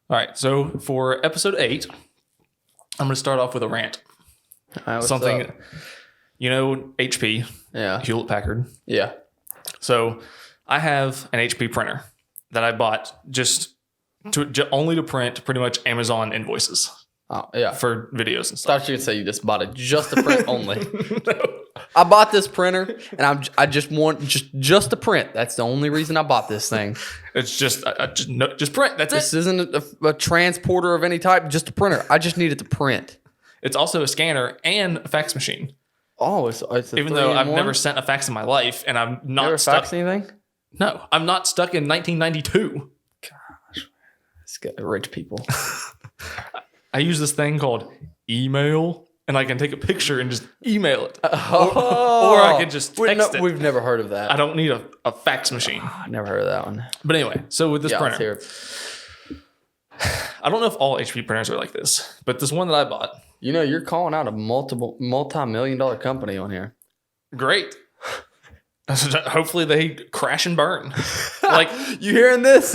All right. So for episode 8, I'm going to start off with a rant. Something, up? HP. Yeah. Hewlett Packard. Yeah. So I have an HP printer that I bought only to print pretty much Amazon invoices. Oh, yeah. For videos and stuff. Thought you would say you just bought it just to print only. No. I bought this printer and I just want just to print. That's the only reason I bought this thing. It's just print. That's This it. isn't a transporter of any type, just a printer. I just need it to print. It's also a scanner and a fax machine. Oh, it's a Even though I've never sent a fax in my life and I'm not never stuck. faxed anything? No, I'm not stuck in 1992. Gosh, it's got rich people. I use this thing called email, and I can take a picture and just email it. Or I can just text it. We've never heard of that. I don't need a fax machine. I never heard of that one. But anyway, so with this Let's printer, hear it. I don't know if all HP printers are like this, but this one that I bought, You're calling out a multi-million-dollar company on here. great. Hopefully they crash and burn. Like, You hearing this?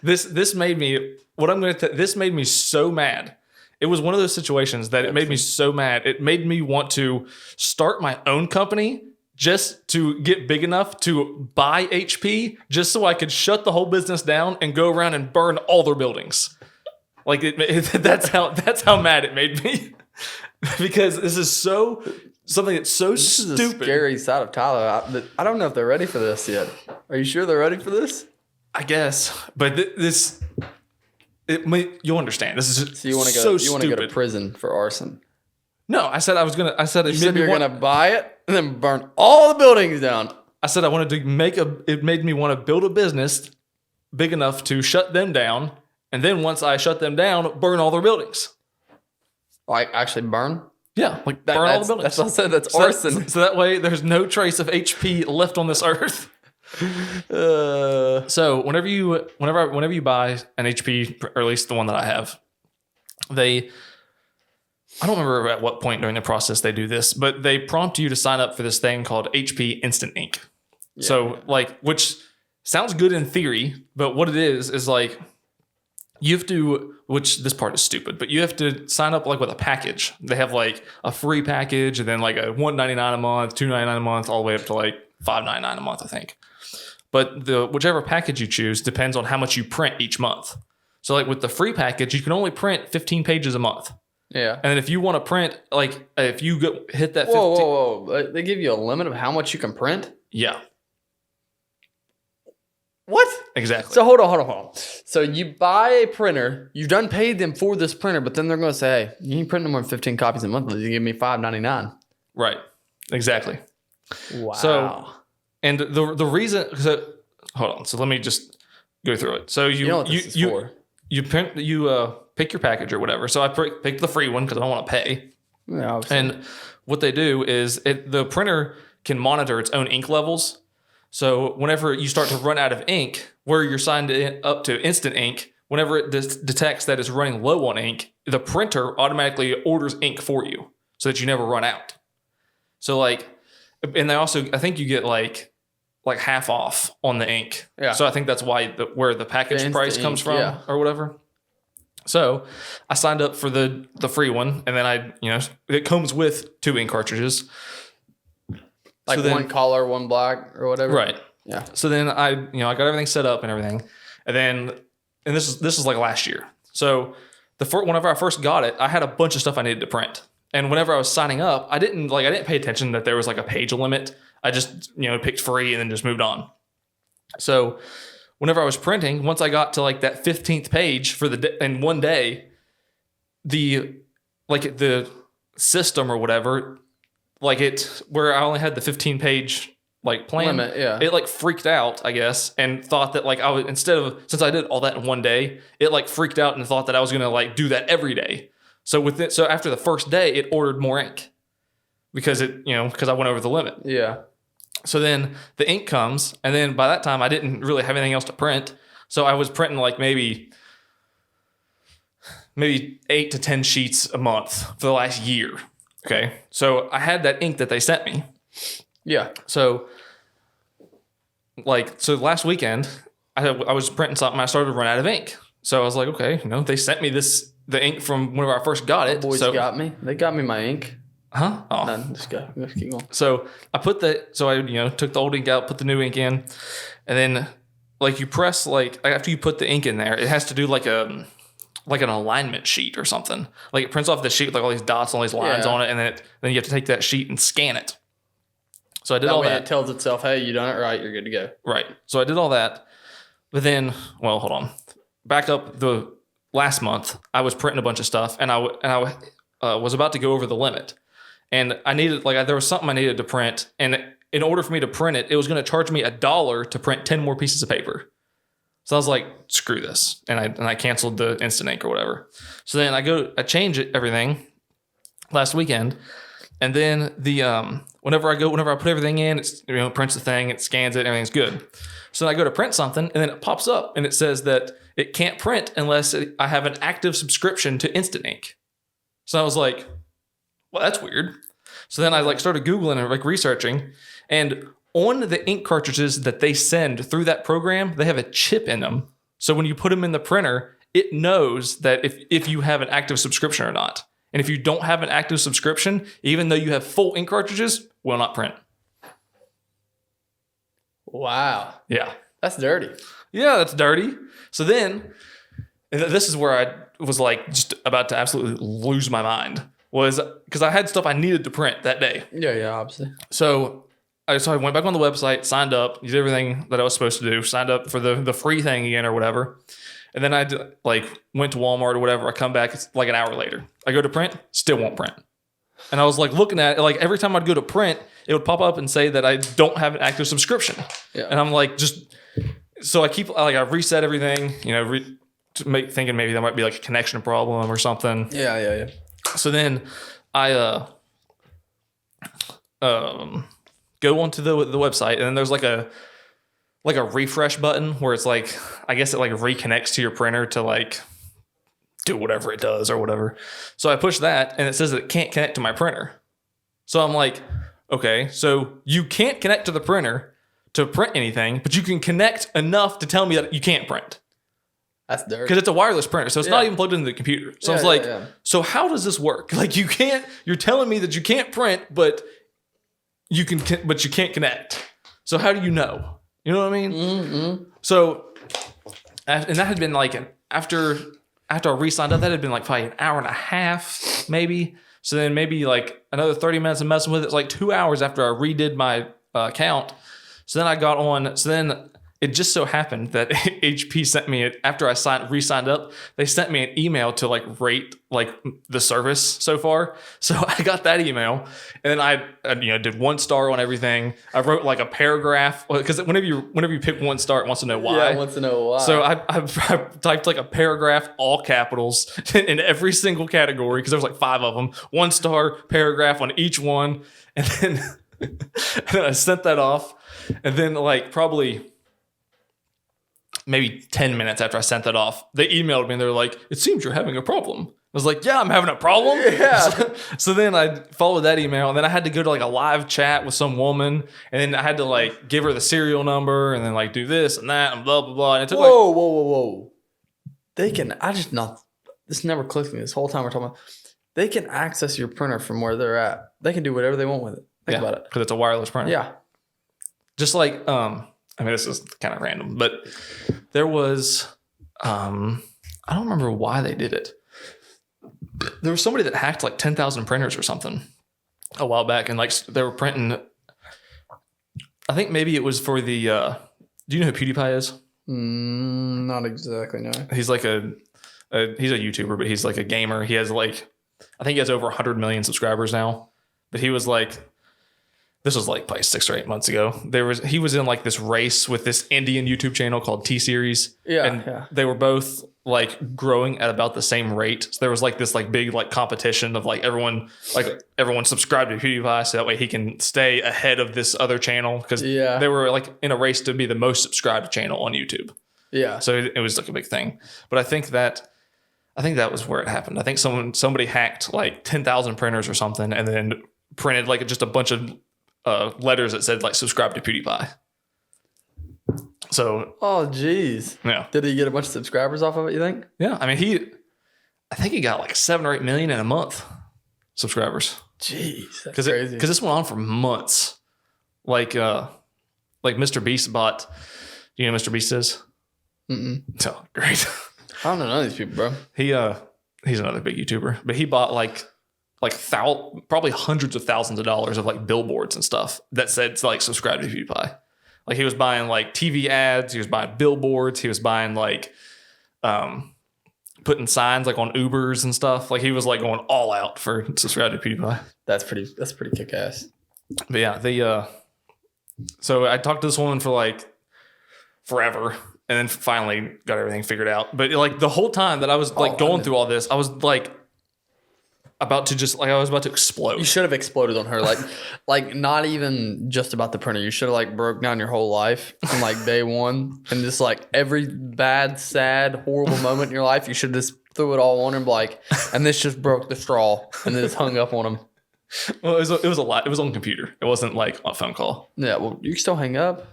this made me this made me so mad. It was one of those situations that it made me so mad. It made me want to start my own company just to get big enough to buy HP, just so I could shut the whole business down and go around and burn all their buildings. Like that's how mad it made me. Because this is something that's so This is stupid. a scary side of Tyler. I don't know if they're ready for this yet. Are you sure they're ready for this? I guess, but you'll understand. This is So you want to so go? You want to go to stupid. prison for arson? No, I said I was gonna. I said You said you're gonna buy it and then burn all the buildings down. I said I wanted to It made me want to build a business big enough to shut them down, and then once I shut them down, burn all their buildings. Like actually burn? Yeah, like burn all the buildings. That's what I said. That's arson. So that way, there's no trace of HP left on this earth. So whenever you buy an HP, or at least the one that I have, I don't remember at what point during the process they do this, but they prompt you to sign up for this thing called HP Instant Ink. Yeah. So which sounds good in theory, but what it is like you have to, which this part is stupid, but you have to sign up like with a package. They have like a free package and then like a $1.99 a month, $2.99 a month, all the way up to like $5.99 a month, I think. But whichever package you choose depends on how much you print each month. So like with the free package, you can only print 15 pages a month. Yeah. And then if you want to print, like if you hit that 15... Whoa. They give you a limit of how much you can print? Yeah. What? Exactly. So hold on. So you buy a printer, you've done paid them for this printer, but then they're going to say, hey, you can print no more than 15 copies a month. You give me $5.99. Right. Exactly. Wow. So, and the reason... So, hold on. So let me just go through it. So you pick your package or whatever. So I picked the free one because I don't want to pay. Yeah, and what they do is the printer can monitor its own ink levels. So whenever you start to run out of ink, where you're signed up to Instant Ink, whenever it detects that it's running low on ink, the printer automatically orders ink for you so that you never run out. So and they also, I think you get like half off on the ink. Yeah. So I think that's why where the package price comes from or whatever. So I signed up for the free one, and then it comes with 2 ink cartridges. Like one color, one black, or whatever. Right. Yeah. So then I got everything set up and everything, and this is like last year. So whenever I first got it, I had a bunch of stuff I needed to print, and whenever I was signing up, I didn't pay attention that there was like a page limit. I just picked free and then just moved on. So whenever I was printing, once I got to like that 15th page for in one day, the system or whatever, where I only had the 15 page plan, limit, yeah. It freaked out, I guess, and thought that I was, since I did all that in one day, it freaked out and thought that I was going to do that every day. So so after the first day, it ordered more ink because because I went over the limit. Yeah. So then the ink comes, and then by that time I didn't really have anything else to print. So I was printing maybe 8 to 10 sheets a month for the last year. Okay. So I had that ink that they sent me. Yeah. So last weekend I was printing something. I started to run out of ink. So I was like, okay, they sent me the ink from whenever I first got it. Boys got me. They got me my ink. Huh? Oh. None. Just go. Let's keep going. So I took the old ink out, put the new ink in, and then like you press after you put the ink in there, it has to do like an alignment sheet or something. Like it prints off the sheet with like all these dots and all these lines on it, and then you have to take that sheet and scan it. So I did all that. It tells itself, hey, you done it right, you're good to go. Right. So I did all that. But then, well, hold on. Back up the last month, I was printing a bunch of stuff, and I was about to go over the limit. And I needed, there was something I needed to print. And in order for me to print it, it was going to charge me $1 to print 10 more pieces of paper. So I was like, screw this. And I canceled the instant ink or whatever. So then I change everything last weekend. And then whenever I put everything in, it prints the thing, it scans it, everything's good. So then I go to print something, and then it pops up, and it says that it can't print unless I have an active subscription to Instant Ink. So I was like, well, that's weird. So then I started Googling and researching, and on the ink cartridges that they send through that program, they have a chip in them. So when you put them in the printer, it knows that if you have an active subscription or not. And if you don't have an active subscription, even though you have full ink cartridges, will not print. Wow. Yeah. That's dirty. Yeah, that's dirty. So then, this is where I was just about to absolutely lose my mind. Was because I had stuff I needed to print that day. Yeah, obviously. So I went back on the website, signed up, did everything that I was supposed to do, signed up for the free thing again or whatever. And then I went to Walmart or whatever. I come back, it's an hour later. I go to print, still won't print. And I was looking at it, every time I'd go to print, it would pop up and say that I don't have an active subscription. Yeah. And I'm so I keep, I reset everything, thinking maybe there might be a connection problem or something. Yeah. So then I go onto the website, and then there's a refresh button where it's I guess it reconnects to your printer to do whatever it does or whatever. So I push that, and it says that it can't connect to my printer. So I'm like, okay, so you can't connect to the printer to print anything, but you can connect enough to tell me that you can't print. That's dirty. Because it's a wireless printer, so it's not even plugged into the computer. So I was so how does this work? You're telling me that you can't print, but you can't connect. So how do you know? You know what I mean? Mm-hmm. So, and that had been after I re-signed up, that had been probably an hour and a half, maybe. So then maybe another 30 minutes of messing with it. It's 2 hours after I redid my account. So then I got on. So then it just so happened that HP sent me it after I re-signed up. They sent me an email to rate the service so far. So I got that email, and then I did 1 star on everything. I wrote a paragraph because whenever you pick 1 star, it wants to know why. Yeah, it wants to know why. So I typed a paragraph, all capitals, in every single category because there was 5 of them. 1 star paragraph on each one, and then I sent that off, and then probably maybe 10 minutes after I sent that off, they emailed me and they're like, it seems you're having a problem. I was like, yeah, I'm having a problem. Yeah. So then I followed that email, and then I had to go to a live chat with some woman, and then I had to give her the serial number and then do this and that and blah, blah, blah. And it took whoa. This never clicked with me this whole time we're talking about. They can access your printer from where they're at. They can do whatever they want with it. Think about it. Because it's a wireless printer. Yeah. Just this is kind of random, but there was, I don't remember why they did it. There was somebody that hacked 10,000 printers or something a while back, and they were printing. I think maybe it was for the. Do you know who PewDiePie is? Not exactly. No. He's he's a YouTuber, but he's a gamer. He has I think he has over 100 million subscribers now. But he was this was probably 6 or 8 months ago. He was in this race with this Indian YouTube channel called T-Series. Yeah. And they were both growing at about the same rate. So there was this big competition of everyone subscribed to PewDiePie so that way he can stay ahead of this other channel, because they were in a race to be the most subscribed channel on YouTube. Yeah. So it was a big thing. But I think that was where it happened. I think somebody hacked 10,000 printers or something, and then printed just a bunch of letters that said subscribe to PewDiePie. So, Oh, jeez. yeah. Did he get a bunch of subscribers off of it, you think? Yeah. I mean, I think he got like 7 or 8 million in a month subscribers. Jeez. That's Because crazy. this went on for months. Like Mr. Beast bought, you know who Mr. Beast is? Mm-mm. So great. I don't know none of these people, bro. He's another big YouTuber, but he bought probably hundreds of thousands of dollars of like billboards and stuff that said to like subscribe to PewDiePie. Like he was buying like TV ads, he was buying billboards, he was buying like putting signs like on Ubers and stuff. Like he was like going all out for subscribe to PewDiePie. That's pretty kick ass. But yeah, so I talked to this woman for like forever and then finally got everything figured out. But like the whole time that I was like going through all this, I was like about to explode. You should have exploded on her. Like not even just about the printer. You should have like broke down your whole life from like day one and just like every bad, sad, horrible moment in your life, you should just threw it all on him like, and this just broke the straw and then just hung up on him. Well, it was a lot. It was on the computer. It wasn't like a phone call. Yeah, well, you can still hang up.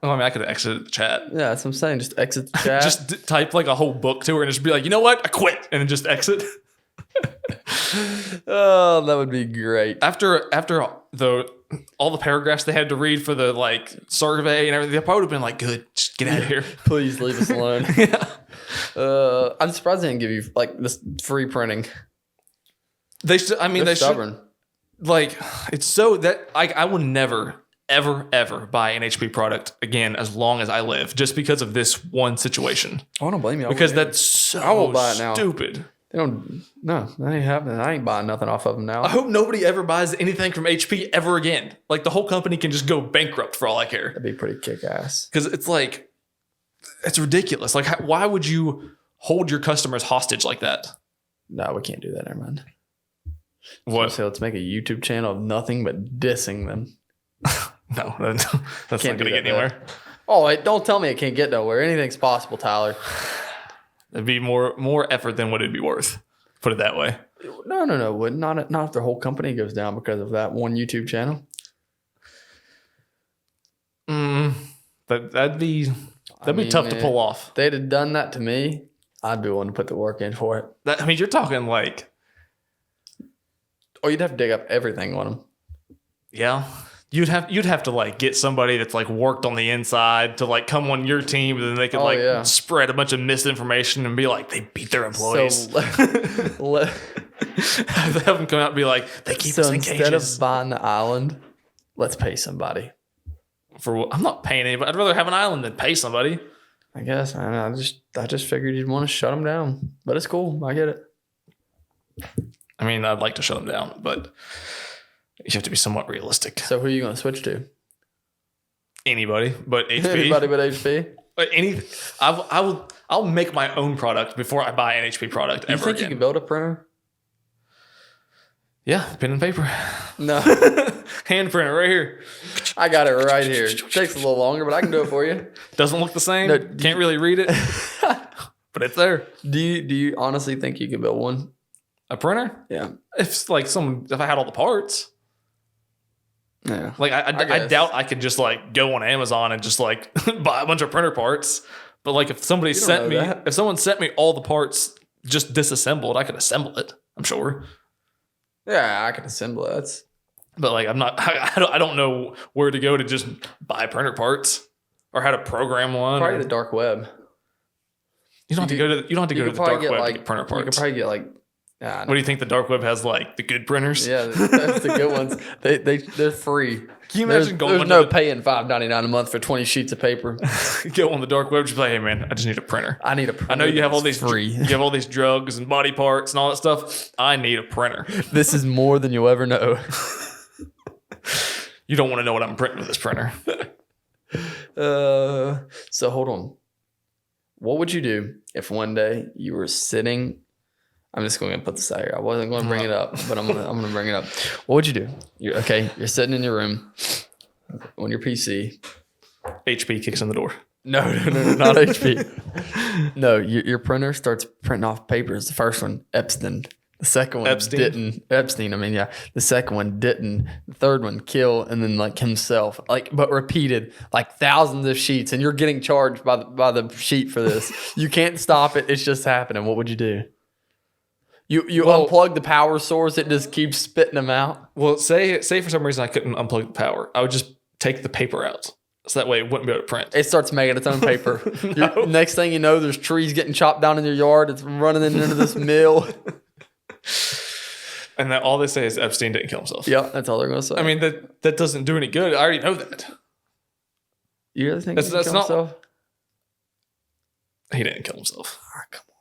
Oh, I mean, I could have exited the chat. Yeah, that's what I'm saying. Just exit the chat. Just type like a whole book to her and just be like, you know what? I quit. And then just exit. Oh, that would be great. After all the paragraphs they had to read for the like survey and everything, they probably would have been like, good, just get out of here. Please leave us alone. Yeah. I'm surprised they didn't give you like this free printing. They're They're stubborn. should, like, it's so that I will never, ever buy an HP product again as long as I live, just because of this one situation. I don't blame you. Because that's so I won't buy it now. stupid. They don't. No, that ain't happening. I ain't buying nothing off of them now. I hope nobody ever buys anything from HP ever again. Like the whole company can just go bankrupt for all I care. That'd be pretty kick ass. Because it's like, it's ridiculous. Like, why would you hold your customers hostage like that? No, we can't do that. Never mind. What? So let's make a YouTube channel of nothing but dissing them. No, that's not Can't going to do get that, anywhere. Oh, wait, don't tell me it can't get nowhere. Anything's possible, Tyler. It'd be more effort than what it'd be worth. Put it that way. No. Not if their whole company goes down because of that one YouTube channel. That'd be tough to pull off. If they'd have done that to me, I'd be willing to put the work in for it. You're talking like, Oh, you'd have to dig up everything on them. yeah. You'd have to like get somebody that's like worked on the inside to like come on your team, and then they could spread a bunch of misinformation and be like they beat their employees. So, Have them come out and be like they keep us in cages. Instead of buying the island, let's pay somebody. I'm not paying anybody. I'd rather have an island than pay somebody. I guess. I just figured you'd want to shut them down, but it's cool. I get it. I mean, I'd like to shut them down, but you have to be somewhat realistic. So who are you going to switch to? Anybody but HP. Anybody but HP? I'll make my own product before I buy an HP product You think you can build a printer? Yeah, pen and paper. No. Hand printer right here. I got it right here. Takes a little longer, but I can do it for you. Doesn't look the same. No, Can't really read it. But it's there. Do you honestly think you could build one? A printer? Yeah. If I had all the parts. Yeah. Like I doubt I could just like go on Amazon and just like buy a bunch of printer parts. But like if someone sent me all the parts just disassembled, I could assemble it. I'm sure. Yeah, I can assemble it. But like I don't know where to go to just buy printer parts or how to program one. Probably the dark web. You don't have to go to the dark web to get printer parts. You could probably get like. What do you think the dark web has like the good printers? Yeah, that's the good ones. They're free. Can you imagine there's no paying $5.99 a month for 20 sheets of paper. Go on the dark web, just be like, hey man, I just need a printer. I need a printer. I know you have all these free. You have all these drugs and body parts and all that stuff. I need a printer. This is more than you'll ever know. You don't want to know what I'm printing with this printer. So hold on. What would you do if one day you were sitting? I'm just going to put this out here. I wasn't going to bring it up, but I'm going to bring it up. What would you do? You're sitting in your room on your PC. HP kicks in the door. No, not HP. No, your printer starts printing off papers. The first one, Epstein. The second one Epstein? didn't. Epstein, I mean, yeah. The second one didn't. The third one kill, and then like himself, like but repeated, like thousands of sheets, and you're getting charged by the sheet for this. You can't stop it. It's just happening. What would you do? You unplug the power source. It just keeps spitting them out. Well, say for some reason I couldn't unplug the power. I would just take the paper out. So that way it wouldn't be able to print. It starts making its own paper. Next thing you know, there's trees getting chopped down in your yard. It's running into this mill. And that all they say is Epstein didn't kill himself. Yeah, that's all they're going to say. I mean, that doesn't do any good. I already know that. You really think That's he killed not- himself? He didn't kill himself. Oh, come on.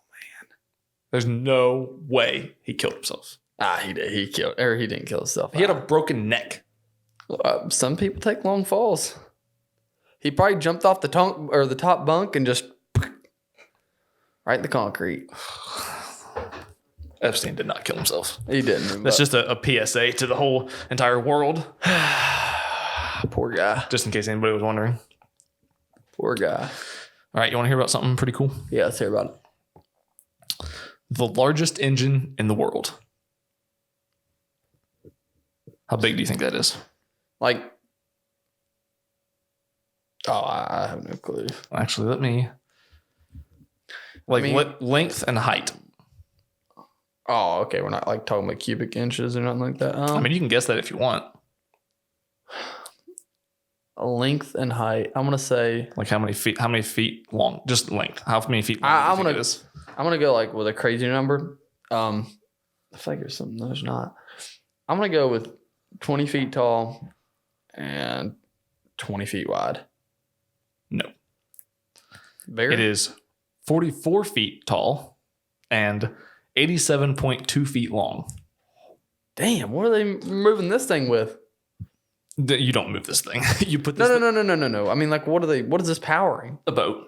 There's no way he killed himself. He did. He didn't kill himself. He had a broken neck. Some people take long falls. He probably jumped off the top bunk and just right in the concrete. Epstein did not kill himself. He didn't. That's just a PSA to the whole entire world. Poor guy. Just in case anybody was wondering. Poor guy. All right, you want to hear about something pretty cool? Yeah, let's hear about it. The largest engine in the world. How big do you think that is? Like, I have no clue. Actually, let me. Length and height. Oh, okay. We're not like talking about cubic inches or nothing like that. I mean, you can guess that if you want. Length and height. I'm gonna say Like how many feet long? Just length. How many feet long? I'm do you think it is? gonna go like with a crazy number. I feel like there's something there's not. I'm gonna go with 20 feet tall and 20 feet wide. No. Bigger? It is 44 feet tall and 87.2 feet long. Damn, what are they moving this thing with? You don't move this thing. You put this No. I mean, like, what is this powering? a boat,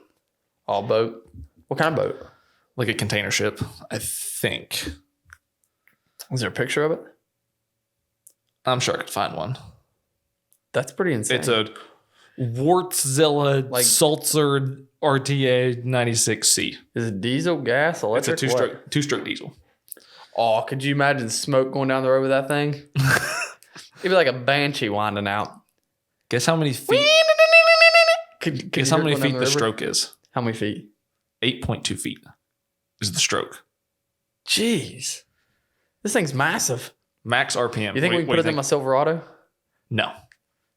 Oh, boat. What kind of boat? like a container ship, I think. Is there a picture of it? I'm sure I could find one. That's pretty insane. It's a Wartzilla Like- Sulzer RTA 96C. Is it diesel, gas, It's a electric? What? two-stroke diesel. Oh, could you imagine smoke going down the road with that thing? It'd be like a banshee winding out. Guess how many feet? Could Guess you how hear it many going down feet the river? stroke is? How many feet? 8.2 feet is the stroke. Jeez. This thing's massive. Max RPM. You think we can put it in my Silverado? No.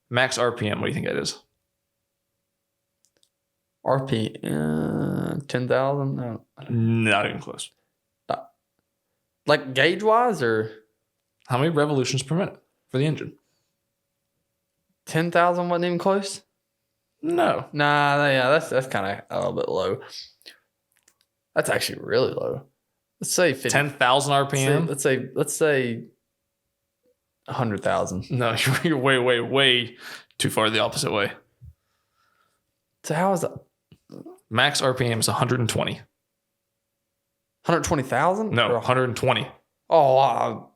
Max RPM. What do you think that is? RP, 10,000? No. Not even close. Like gauge wise or How many revolutions per minute for the engine? 10,000 wasn't even close? No. Nah, yeah, that's kind of a little bit low. That's actually really low. Let's say 50. 10,000 RPM? Let's say 100,000. No, you're way too far the opposite way. So how is that? Max RPM is 120. 120,000? No, 120. Oh,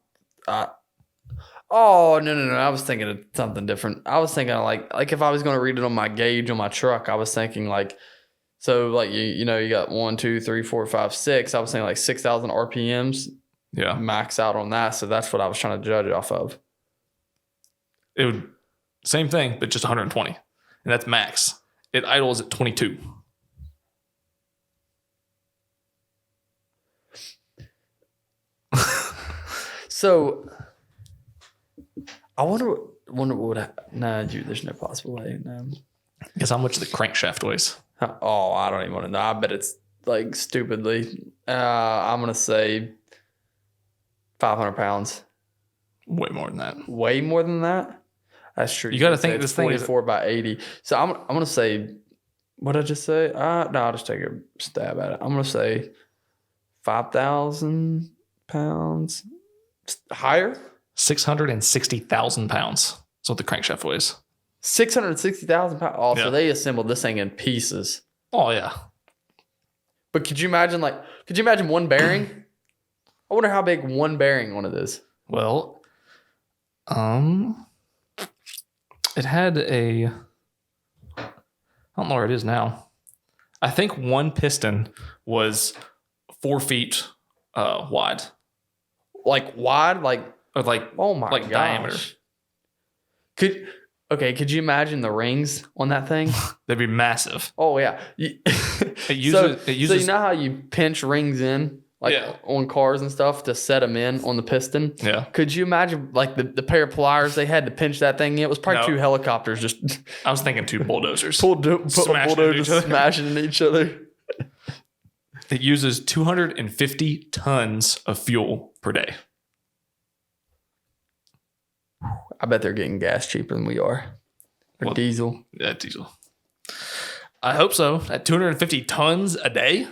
oh no! I was thinking of something different. I was thinking of like if I was going to read it on my gauge on my truck, I was thinking like, so like you got 1, 2, 3, 4, 5, 6. I was thinking like 6,000 RPMs. Yeah. Max out on that. So that's what I was trying to judge off of. It would same thing, but just 120. And that's max. It idles at 22. So I wonder what would happen. There's no possible way. No. Guess how much the crankshaft weighs? Oh, I don't even want to know. I bet it's like stupidly. I'm gonna say 500 pounds. Way more than that. Way more than that. That's true. You got to could say think it's this thing is 44 by 80. So I'm gonna say. What did I just say? No, I'll just take a stab at it. I'm gonna say 5,000 pounds. Higher. 660,000 pounds. That's what the crankshaft weighs. 660,000 pounds. Oh, Yeah. so they assembled this thing in pieces. Oh, yeah. But could you imagine one bearing? I wonder how big one bearing on it is. Well, it had a, I don't know where it is now. I think one piston was 4 feet wide. like wide, like or like oh my like gosh. diameter. Could you imagine the rings on that thing? They'd be massive. Oh yeah. It uses. So you know how you pinch rings in like on cars and stuff to set them in on the piston? Yeah. Could you imagine like the pair of pliers they had to pinch that thing in? It was probably No. 2 helicopters just I was thinking 2 bulldozers. smashing into each other. It uses 250 tons of fuel per day. I bet they're getting gas cheaper than we are. Or diesel. Yeah, diesel. I hope so. At 250 tons a day. I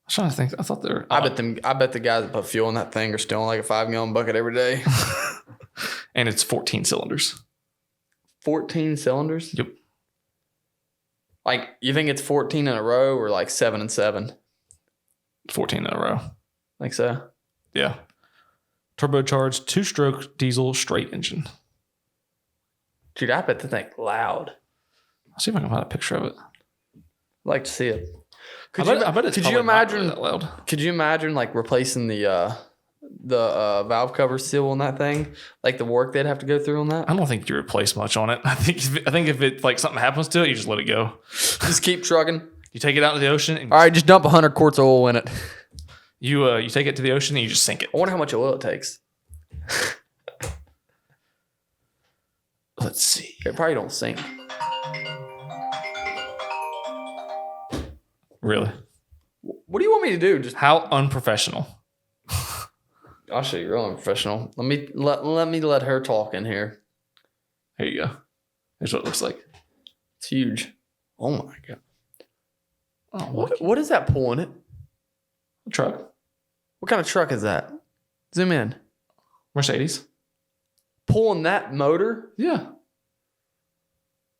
was trying to think. I thought they're. I bet the guys that put fuel in that thing are still in like a 5-gallon bucket every day. And it's 14 cylinders. 14 cylinders? Yep. Like you think it's 14 in a row or like 7 and 7? 14 in a row. Like so. Yeah. Turbocharged 2-stroke diesel straight engine. Dude, I bet the thing loud. I'll see if I can find a picture of it. I'd like to see it. I bet it's probably not really that loud. Could you imagine like replacing the valve cover seal on that thing? Like the work they'd have to go through on that? I don't think you replace much on it. I think if it like something happens to it, you just let it go. Just keep trucking. You take it out to the ocean. And all right, just dump 100 quarts of oil in it. You take it to the ocean and you just sink it. I wonder how much oil it takes. Let's see. It probably don't sink. Really? What do you want me to do? Just how unprofessional. I'll show you real unprofessional. Let me let her talk in here. Here you go. Here's what it looks like. It's huge. Oh my god. Oh, what is that pulling it? A truck. What kind of truck is that? Zoom in. Mercedes. Pulling that motor? Yeah.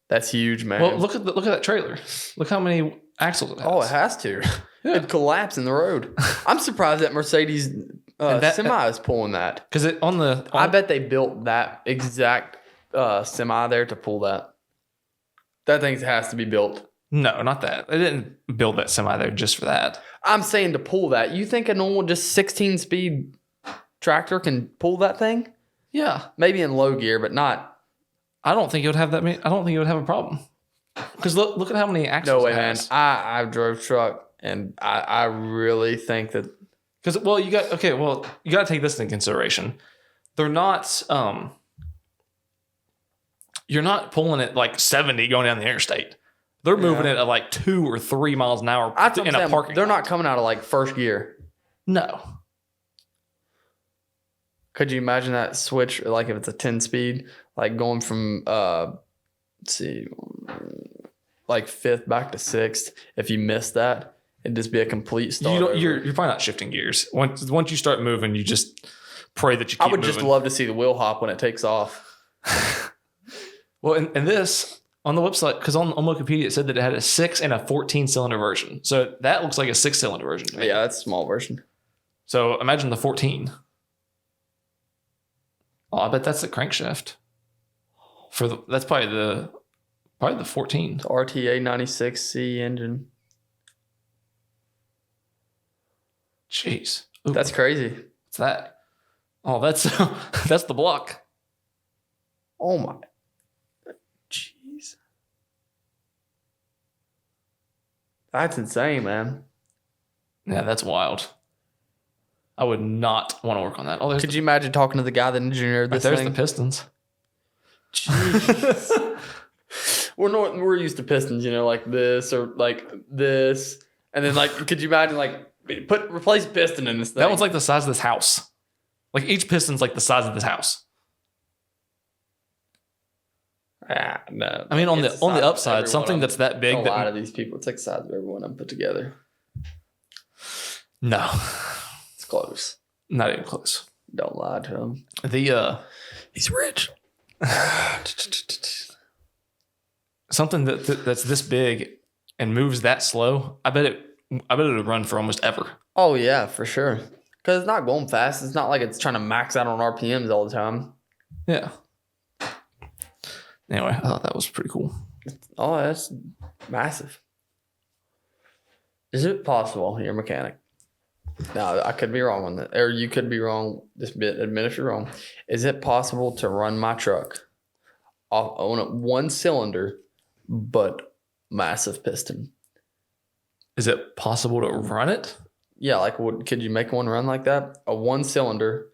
That's huge, man. Well, look at that trailer. Look how many axles it has. Oh, it has to. Yeah. It'd collapse in the road. I'm surprised that Mercedes semi is pulling that. Because I bet they built that exact semi there to pull that. That thing has to be built. No, not that. They didn't build that semi there just for that. I'm saying to pull that. You think a normal just 16-speed tractor can pull that thing? Yeah. Maybe in low gear, but not. I don't think it would have that many. I don't think it would have a problem. Because look at how many axles. No way, man. I drove truck, and I really think that. Because you got to take this into consideration. They're not. You're not pulling it like 70 going down the interstate. They're moving it at like 2 or 3 miles an hour in a parking. They're not coming out of like first gear. No. Could you imagine that switch, like if it's a 10-speed, like going from, let's see, like 5th back to 6th? If you miss that, it'd just be a complete start. You're probably not shifting gears. Once you start moving, you just pray that you keep moving. I would just love to see the wheel hop when it takes off. Well, and this, on the website, because on Wikipedia, it said that it had a 6 and a 14-cylinder version. So that looks like a 6-cylinder version to me. Yeah, that's a small version. So imagine the 14. Oh, I bet that's the crankshaft. That's probably the 14. The RTA 96C engine. Jeez. Ooh. That's crazy. What's that? Oh, that's the block. Oh my. Jeez. That's insane, man. Yeah, that's wild. I would not want to work on that. Oh, could you imagine talking to the guy that engineered this there's thing? the pistons. Jeez. We're used to pistons, like this or like this, and then like, could you imagine like replace piston in this thing? That one's like the size of this house. Like each piston's like the size of this house. No. I mean, on the upside, something that's that big. A lot of these people, it's like the size of everyone I'm put together. No. It's close. Not even close. Don't lie to him. He's rich. Something that's this big and moves that slow. I bet it would run for almost ever. Oh yeah, for sure. Because it's not going fast. It's not like it's trying to max out on RPMs all the time. Yeah. Anyway, I thought that was pretty cool. Oh, that's massive. Is it possible you're a mechanic? No, I could be wrong on that. Or you could be wrong. Just admit if you're wrong. Is it possible to run my truck on a one cylinder, but massive piston? Is it possible to run it? Yeah, like could you make one run like that? A one cylinder,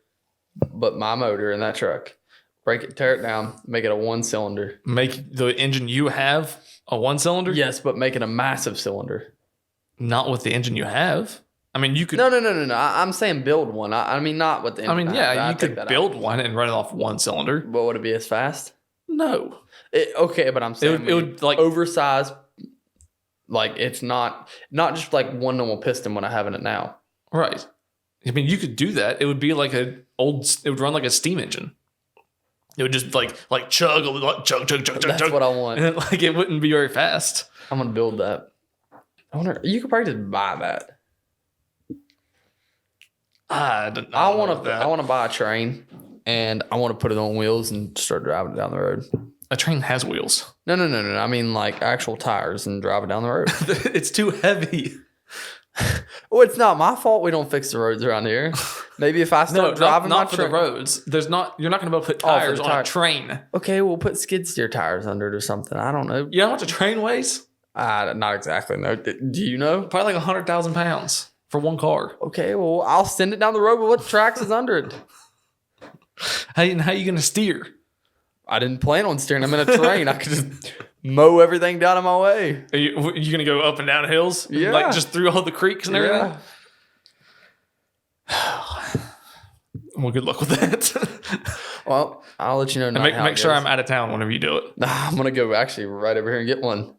but my motor in that truck. Break it, tear it down, make it a one cylinder. Make the engine you have a 1-cylinder? Yes, but make it a massive cylinder. Not with the engine you have. I mean, you could. No. I'm saying build one. I mean, not with the engine. I mean, yeah, you could build one and run it off 1-cylinder. But would it be as fast? No. Okay, but I'm saying it would like oversized. Like it's not just like one normal piston when I have in it now. Right. I mean, you could do that. It would be like it would run like a steam engine. It would just like chug. That's what I want. And like it wouldn't be very fast. I'm gonna build that. I wonder. You could probably just buy that. I want to buy a train, and I want to put it on wheels and start driving it down the road. A train has wheels. No. I mean like actual tires and drive it down the road. It's too heavy. Well, it's not my fault we don't fix the roads around here. Maybe if I start driving not my for train. the roads. You're not going to be able to put Oh, for tires the on a train. Okay, we'll put skid steer tires under it or something. I don't know. You know how much a train weighs? Not exactly. No. Do you know? Probably like 100,000 pounds for one car. Okay, well, I'll send it down the road with what tracks is under it. How you going to steer? I didn't plan on steering. I'm in a train. I could just mow everything down in my way. Are you going to go up and down hills? Yeah. Like just through all the creeks and everything? Well, good luck with that. Well, I'll let you know. And make sure I'm out of town whenever you do it. Nah, I'm going to go actually right over here and get one.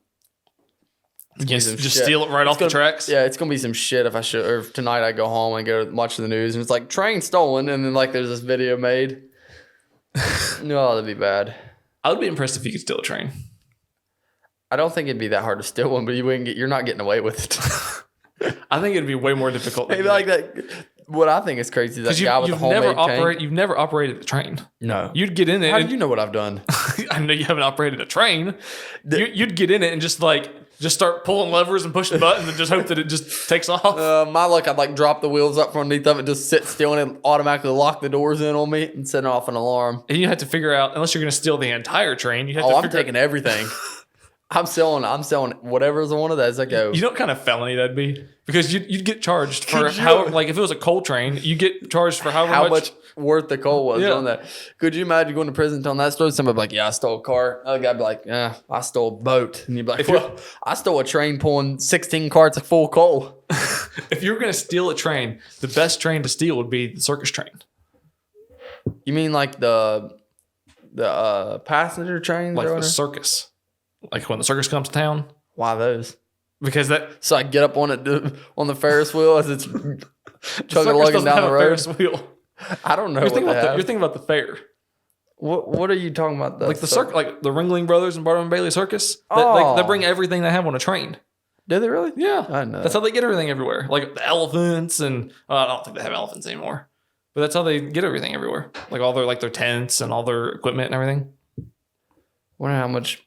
Just steal it right off the tracks? Yeah, it's going to be some shit if I should. Or if tonight I go home and go watch the news and it's like train stolen. And then like there's this video made. No, that'd be bad. I would be impressed if you could steal a train. I don't think it'd be that hard to steal one, but you're not getting away with it. I think it'd be way more difficult. Maybe like that. What I think is crazy is that guy with the homemade tank. You've never operated the train. No. You'd get in it. How do you know what I've done? I know you haven't operated a train. You'd get in it and just start pulling levers and pushing buttons and just hope that it just takes off. My luck, I'd like drop the wheels up from underneath of it, just sit still, and it automatically lock the doors in on me and set off an alarm. And you have to figure out, unless you're going to steal the entire train, you have I'm taking everything. I'm selling whatever's on one of those. I go. You know what kind of felony that'd be? Because you'd get charged for how, like if it was a coal train, you get charged for how much worth the coal was on that. Could you imagine going to prison telling that story? Somebody be like, yeah, I stole a car. Other guy be like, yeah, I stole a boat. And you'd be like, well, I stole a train pulling 16 carts of full coal. If you were going to steal a train, the best train to steal would be the circus train. You mean like the passenger trains? Like the circus. Like when the circus comes to town. Why those? Because so I get up on it on the Ferris wheel as it's chugging lugging down the road. Ferris wheel. I don't know. You're thinking about the fair. What are you talking about? Like the circus, like the Ringling Brothers and Barnum and Bailey Circus. They bring everything they have on a train. Do they really? Yeah, I know. That's how they get everything everywhere. Like the elephants and I don't think they have elephants anymore, but that's how they get everything everywhere. Like all their tents and all their equipment and everything. Wonder how much.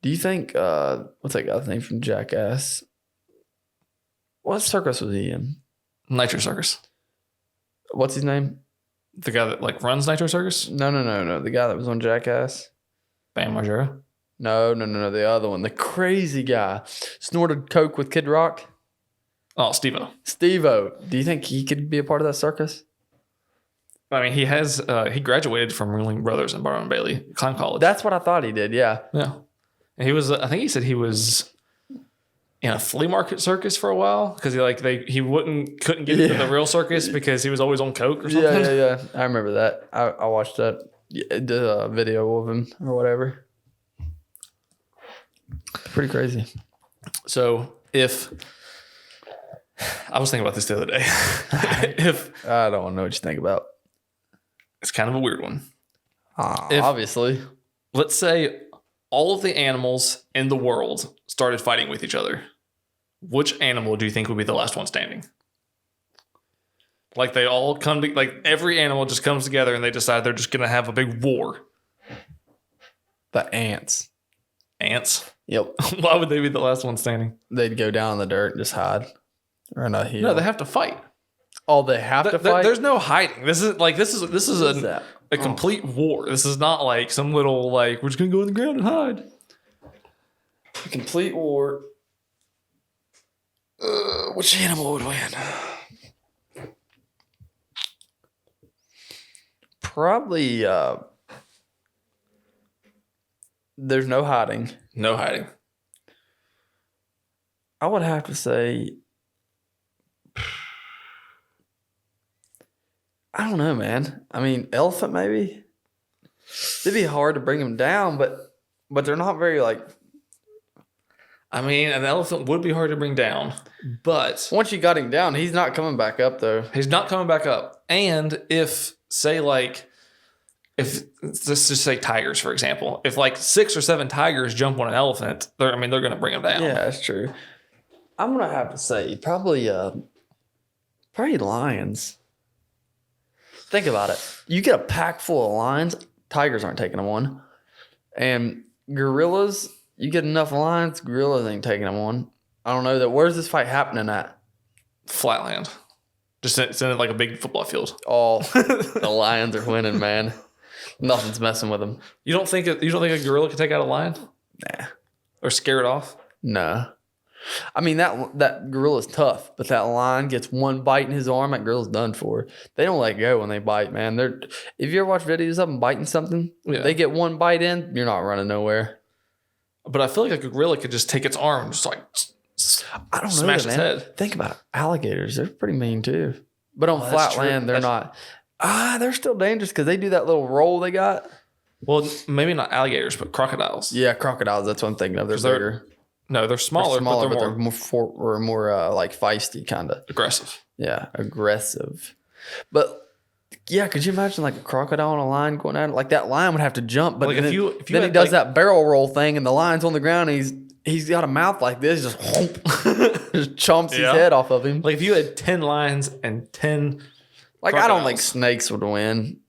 Do you think, what's that guy's name from Jackass? What circus was he in? Nitro Circus. What's his name? The guy that runs Nitro Circus? No. The guy that was on Jackass. Bam Margera? No. The other one. The crazy guy. Snorted coke with Kid Rock. Oh, Steve-O. Steve-O. Do you think he could be a part of that circus? I mean, he has, he graduated from Ringling Brothers and Barnum and Bailey Clown College. That's what I thought he did, yeah. Yeah. And he was, I think he said he was in a flea market circus for a while because he couldn't get into the real circus because he was always on coke or something. Yeah. I remember that. I watched that video of him or whatever. Pretty crazy. So I was thinking about this the other day. I don't want to know what you think about. It's kind of a weird one. Obviously. Let's say all of the animals in the world started fighting with each other. Which animal do you think would be the last one standing? Like they all come to, like every animal just comes together and they decide they're just going to have a big war. The ants. Ants? Yep. Why would they be the last one standing? They'd go down in the dirt and just hide. Or in a hill. No, they have to fight. Oh, they have to fight? There's no hiding. This is that? a complete war. This is not like some little like we're just gonna go on the ground and hide. A complete war. Which animal would win? Probably. There's no hiding. No hiding. I would have to say. I don't know, man. I mean, elephant maybe. It'd be hard to bring them down, but they're not very like. I mean, an elephant would be hard to bring down, but Once you got him down, he's not coming back up though. he's not coming back up. And if let's just say tigers, for example, if like 6 or 7 tigers jump on an elephant, they're going to bring him down. Yeah, that's true. I'm gonna have to say probably lions. Think about it. You get a pack full of lions, tigers aren't taking them on. And gorillas, you get enough lions, gorillas ain't taking them on. I don't know that. Where's this fight happening at? Flatland. Just it's in like a big football field. Oh, the lions are winning, man. Nothing's messing with them. You don't think a gorilla could take out a lion? Nah. Or scare it off? No. I mean, that gorilla's tough, but that lion gets one bite in his arm, that gorilla's done for. They don't let go when they bite, man. If you ever watch videos of them biting something, they get one bite in, you're not running nowhere. But I feel like a gorilla could just take its arm and just like I don't know, smash its man. head. Think about it. Alligators. They're pretty mean too. But on flat land, they're not. They're still dangerous because they do that little roll they got. Well, maybe not alligators, but crocodiles. Yeah, crocodiles. That's what I'm thinking of. They're bigger. No, they're smaller, but they're more like feisty, kind of. aggressive. Yeah, aggressive. But yeah, could you imagine like a crocodile and a lion going at it? Like that lion would have to jump, but Like, then, if you then he had, does like- that barrel roll thing, and the lion's on the ground. And he's got a mouth like this, just just chomps his head off of him. Like if you had 10 lions and 10 Like I don't think crocodiles. snakes would win.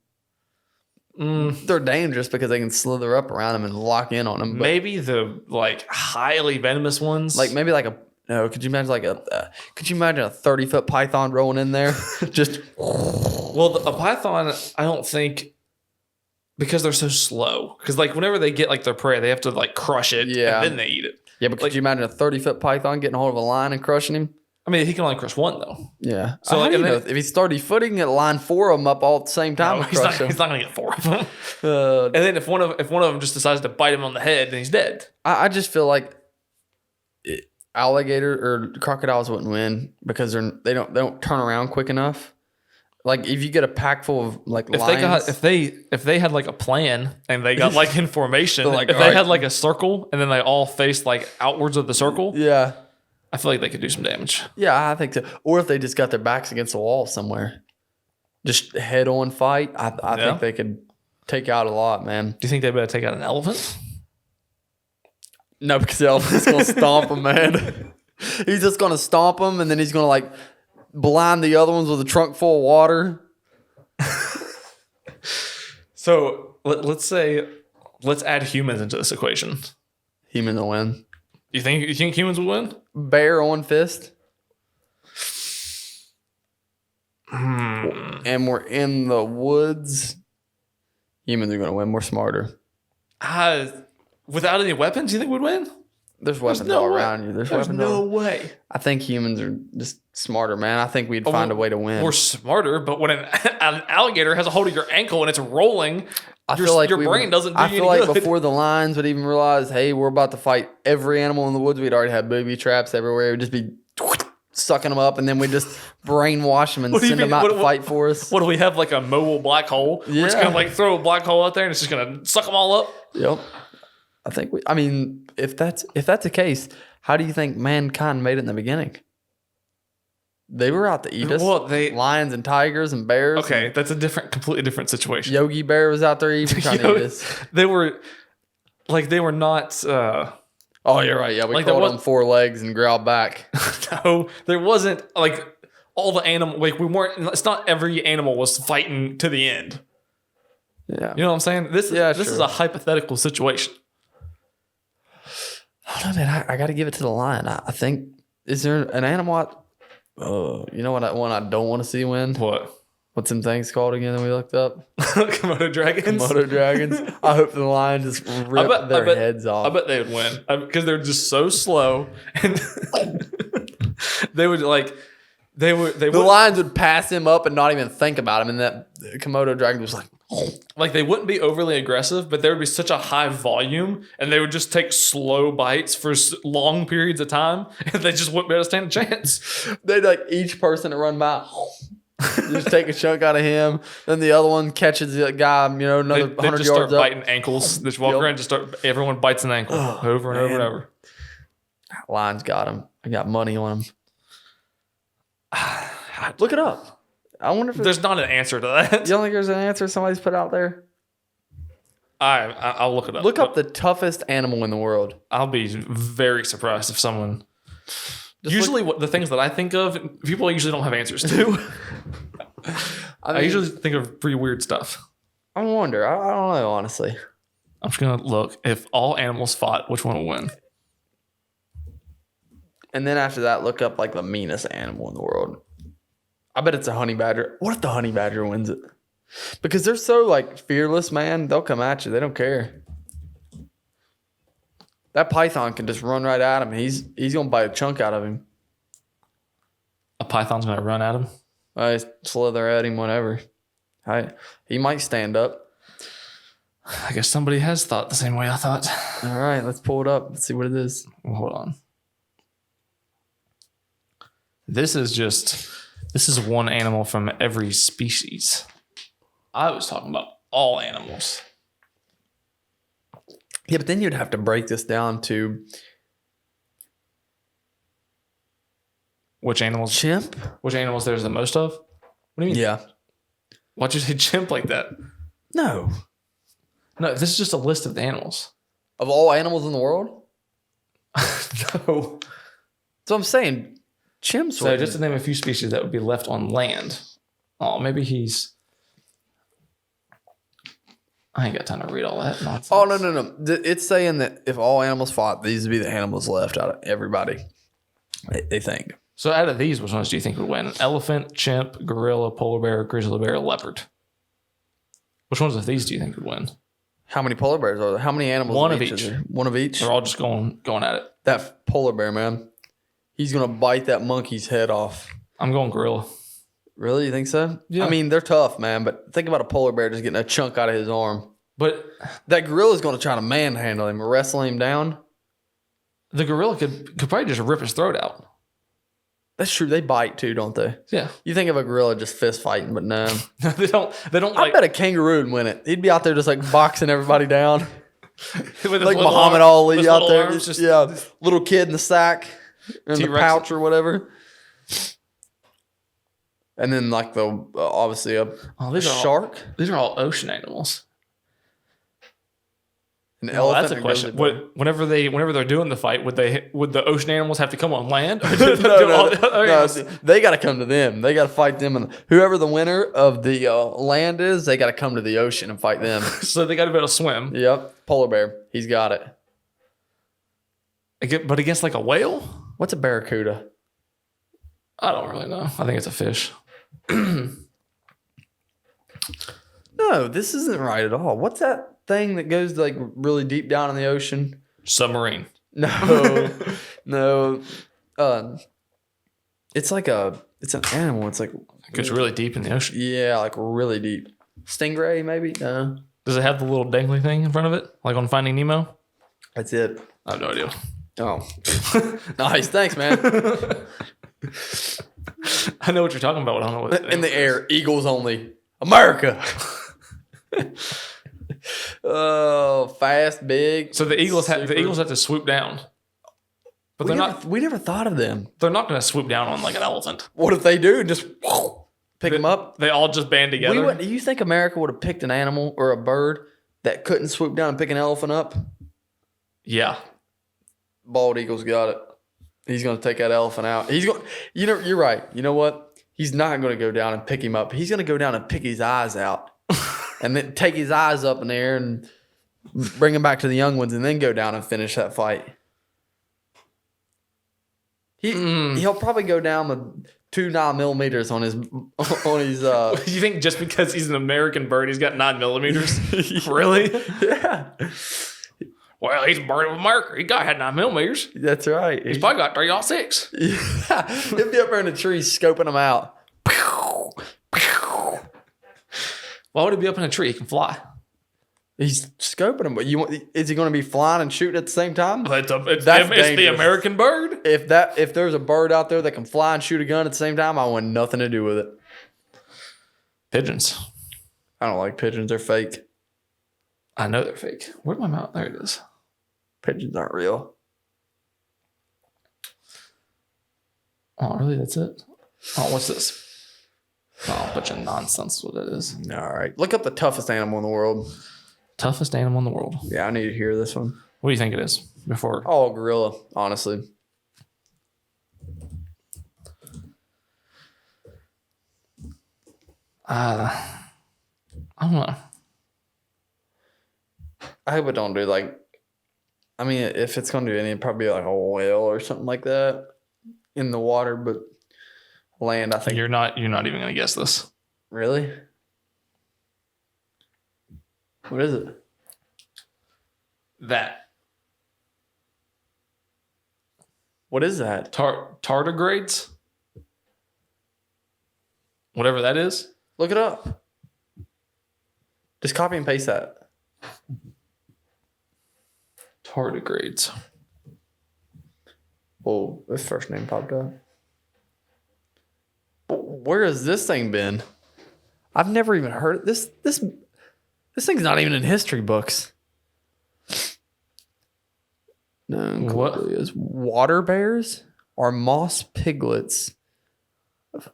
They're dangerous because they can slither up around them and lock in on them. But Maybe the like highly venomous ones. like maybe like could you imagine a 30-foot python rolling in there? Just well, a python, I don't think, because they're so slow. Because like whenever they get like their prey, they have to like crush it, Yeah. and then they eat it. yeah, but could you imagine a 30-foot python getting a hold of a lion and crushing him? I mean, he can only crush one though. Yeah. So, So like, like, and then- if he's 30-foot, he can get line 4 of them up all at the same time. No, and he's not crush them. going to get 4 of them. Uh, And then if one of them just decides to bite him on the head, then he's dead. I just feel like alligator or crocodiles wouldn't win because they don't turn around quick enough. Like if you get a pack full of like lions, If they had like a plan and they got like in formation, Like, if all they right. had like a circle and then they all faced like outwards of the circle, yeah, I feel like they could do some damage. yeah, I think so. Or if they just got their backs against the wall somewhere, just head on fight. I think they could take out a lot, man. Do you think they better take out an elephant? No, because the elephant's gonna stomp them, man. He's just gonna stomp them, and then he's gonna like blind the other ones with a trunk full of water. So let's add humans into this equation. Human to win. You think humans will win? Bear on fist. And we're in the woods. Humans are gonna win. We're smarter. Without any weapons, you think we'd win? There's weapons no all way. around you. There's There's weapons no all. way. I think humans are just smarter, man. I think we'd find a way to win. We're smarter, but when an alligator has a hold of your ankle and it's rolling, I feel like your we brain would- doesn't do I you feel any like good. before the lions would even realize, hey, we're about to fight every animal in the woods. We'd already have booby traps everywhere. We'd just be sucking them up, and then we'd just brainwash them and What do you send them mean? out to What- fight for us. What do we have, like a mobile black hole? We're just Yeah. gonna like throw a black hole out there and it's just gonna suck them all up. Yep. I mean, if that's the case, how do you think mankind made it in the beginning? They were out to eat us. Well, Lions and tigers and bears. okay, that's a completely different situation. Yogi Bear was out there even trying to eat us. They were not. Oh, you're right. Yeah, we Like, crawled there on 4 legs and growled back. No, there wasn't like all the animal. Like we weren't. It's not every animal was fighting to the end. Yeah. You know what I'm saying? This is sure. a hypothetical situation. I don't know, man. I got to give it to the lion. I think, is there an animal out? You know what one I don't want to see win? What? What's them things called again that we looked up? Komodo dragons. Komodo dragons. I hope the lion just rip their heads off. I bet they would win because they're just so slow, and they would the lions would pass him up and not even think about him, and that Komodo dragon was like they wouldn't be overly aggressive, but there would be such a high volume, and they would just take slow bites for long periods of time, and they just wouldn't be able to stand a chance. They'd like each person to run by. Just take a chunk out of him. Then the other one catches the guy, another 100 they just yards start biting ankles. They just walk around and just start. Everyone bites an ankle over and over and over. Lion's got him. I got money on him. Look it up. I wonder if there's not an answer to that. You don't think there's an answer somebody's put out there? I'll look it up. Look up the toughest animal in the world. I'll be very surprised if someone. What the things that I think of, people usually don't have answers to. I usually think of pretty weird stuff. I wonder. I don't know, honestly. I'm just going to look. If all animals fought, which one would win? And then after that, look up like the meanest animal in the world. I bet it's a honey badger. What if the honey badger wins it? Because they're so like fearless, man. They'll come at you. They don't care. That python can just run right at him. He's going to bite a chunk out of him. A python's going to run at him? I slither at him, whatever. He might stand up. I guess somebody has thought the same way I thought. All right, let's pull it up. Let's see what it is. Well, hold on. This is one animal from every species. I was talking about all animals. Yeah, but then you'd have to break this down to which animals? Chimp? Which animals there's the most of? What do you mean? Yeah. Why'd you say chimp like that? No. No, this is just a list of the animals. Of all animals in the world? No. So I'm saying chimps. So just to name a few species that would be left on land. Oh, maybe he's... I ain't got time to read all that nonsense. Oh, no. It's saying that if all animals fought, these would be the animals left out of everybody. They think. So out of these, which ones do you think would win? Elephant, chimp, gorilla, polar bear, grizzly bear, leopard. Which ones of these do you think would win? How many polar bears are there? How many animals? One of each. One of each? They're all just going at it. That polar bear, man. He's going to bite that monkey's head off. I'm going gorilla. Really? You think so? Yeah. I mean, they're tough, man, but think about a polar bear just getting a chunk out of his arm. But that gorilla's going to try to manhandle him, wrestle him down. The gorilla could probably just rip his throat out. That's true. They bite too, don't they? Yeah. You think of a gorilla just fist fighting, but no. They don't I bet a kangaroo would win it. He'd be out there just like boxing everybody down. Like Muhammad Ali out there. Arms, little kid in the sack. In the pouch or whatever. And then like the obviously a shark. These are all ocean animals. An elephant. That's a question. Whenever they're doing the fight, would the ocean animals have to come on land? Or No, they got to come to them. They got to fight them, and whoever the winner of the land is, they got to come to the ocean and fight them. So they got to be able to swim. Yep, polar bear. He's got it. But against like a whale? What's a barracuda? I don't really know. I think it's a fish. No, this isn't right at all. What's that thing that goes like really deep down in the ocean? Submarine. No. It's like it's an animal. It's like it goes really deep in the ocean. Yeah, like really deep. Stingray, maybe? No. Does it have the little dangly thing in front of it? Like on Finding Nemo? That's it. I have no idea. Oh. Nice. Thanks, man. I know what you're talking about. I don't know what in the air. Eagles only. America. Oh, fast, big. So the Eagles have to swoop down. But we never thought of them. They're not going to swoop down on like an elephant. What if they do? Just pick them up? They all just band together? Do you think America would have picked an animal or a bird that couldn't swoop down and pick an elephant up? Yeah. Bald eagle's got it. He's going to take that elephant out. You're right. You know what? He's not going to go down and pick him up. He's going to go down and pick his eyes out. And then take his eyes up in the air and bring him back to the young ones and then go down and finish that fight. He'll probably go down with two 9mm on his You think just because he's an American bird, he's got 9mm? Really? Yeah. Well, he's a bird of America. He had 9mm. That's right. He's probably got 3-06. Yeah. He'll be up there in the tree scoping them out. Why would he be up in a tree? He can fly. He's scoping them, but is he going to be flying and shooting at the same time? It's the dangerous. American bird. If there's a bird out there that can fly and shoot a gun at the same time, I want nothing to do with it. Pigeons. I don't like pigeons. They're fake. I know they're fake. Where'd my mouth? There it is. Pigeons aren't real. Oh, really? That's it? Oh, what's this? Oh, a bunch of nonsense. What that is. All right. Look up the toughest animal in the world. Toughest animal in the world. Yeah, I need to hear this one. What do you think it is? Before. Oh, gorilla, honestly. I don't know. I hope it don't do if it's going to do anything, it'd probably be like a whale or something like that in the water, but land, I think. You're not even going to guess this. Really? What is it? That. What is that? Tardigrades? Whatever that is. Look it up. Just copy and paste that. Tardigrades. Oh, this first name popped up. Where has this thing been? I've never even heard of this. This thing's not even in history books. No, what is water bears are moss piglets,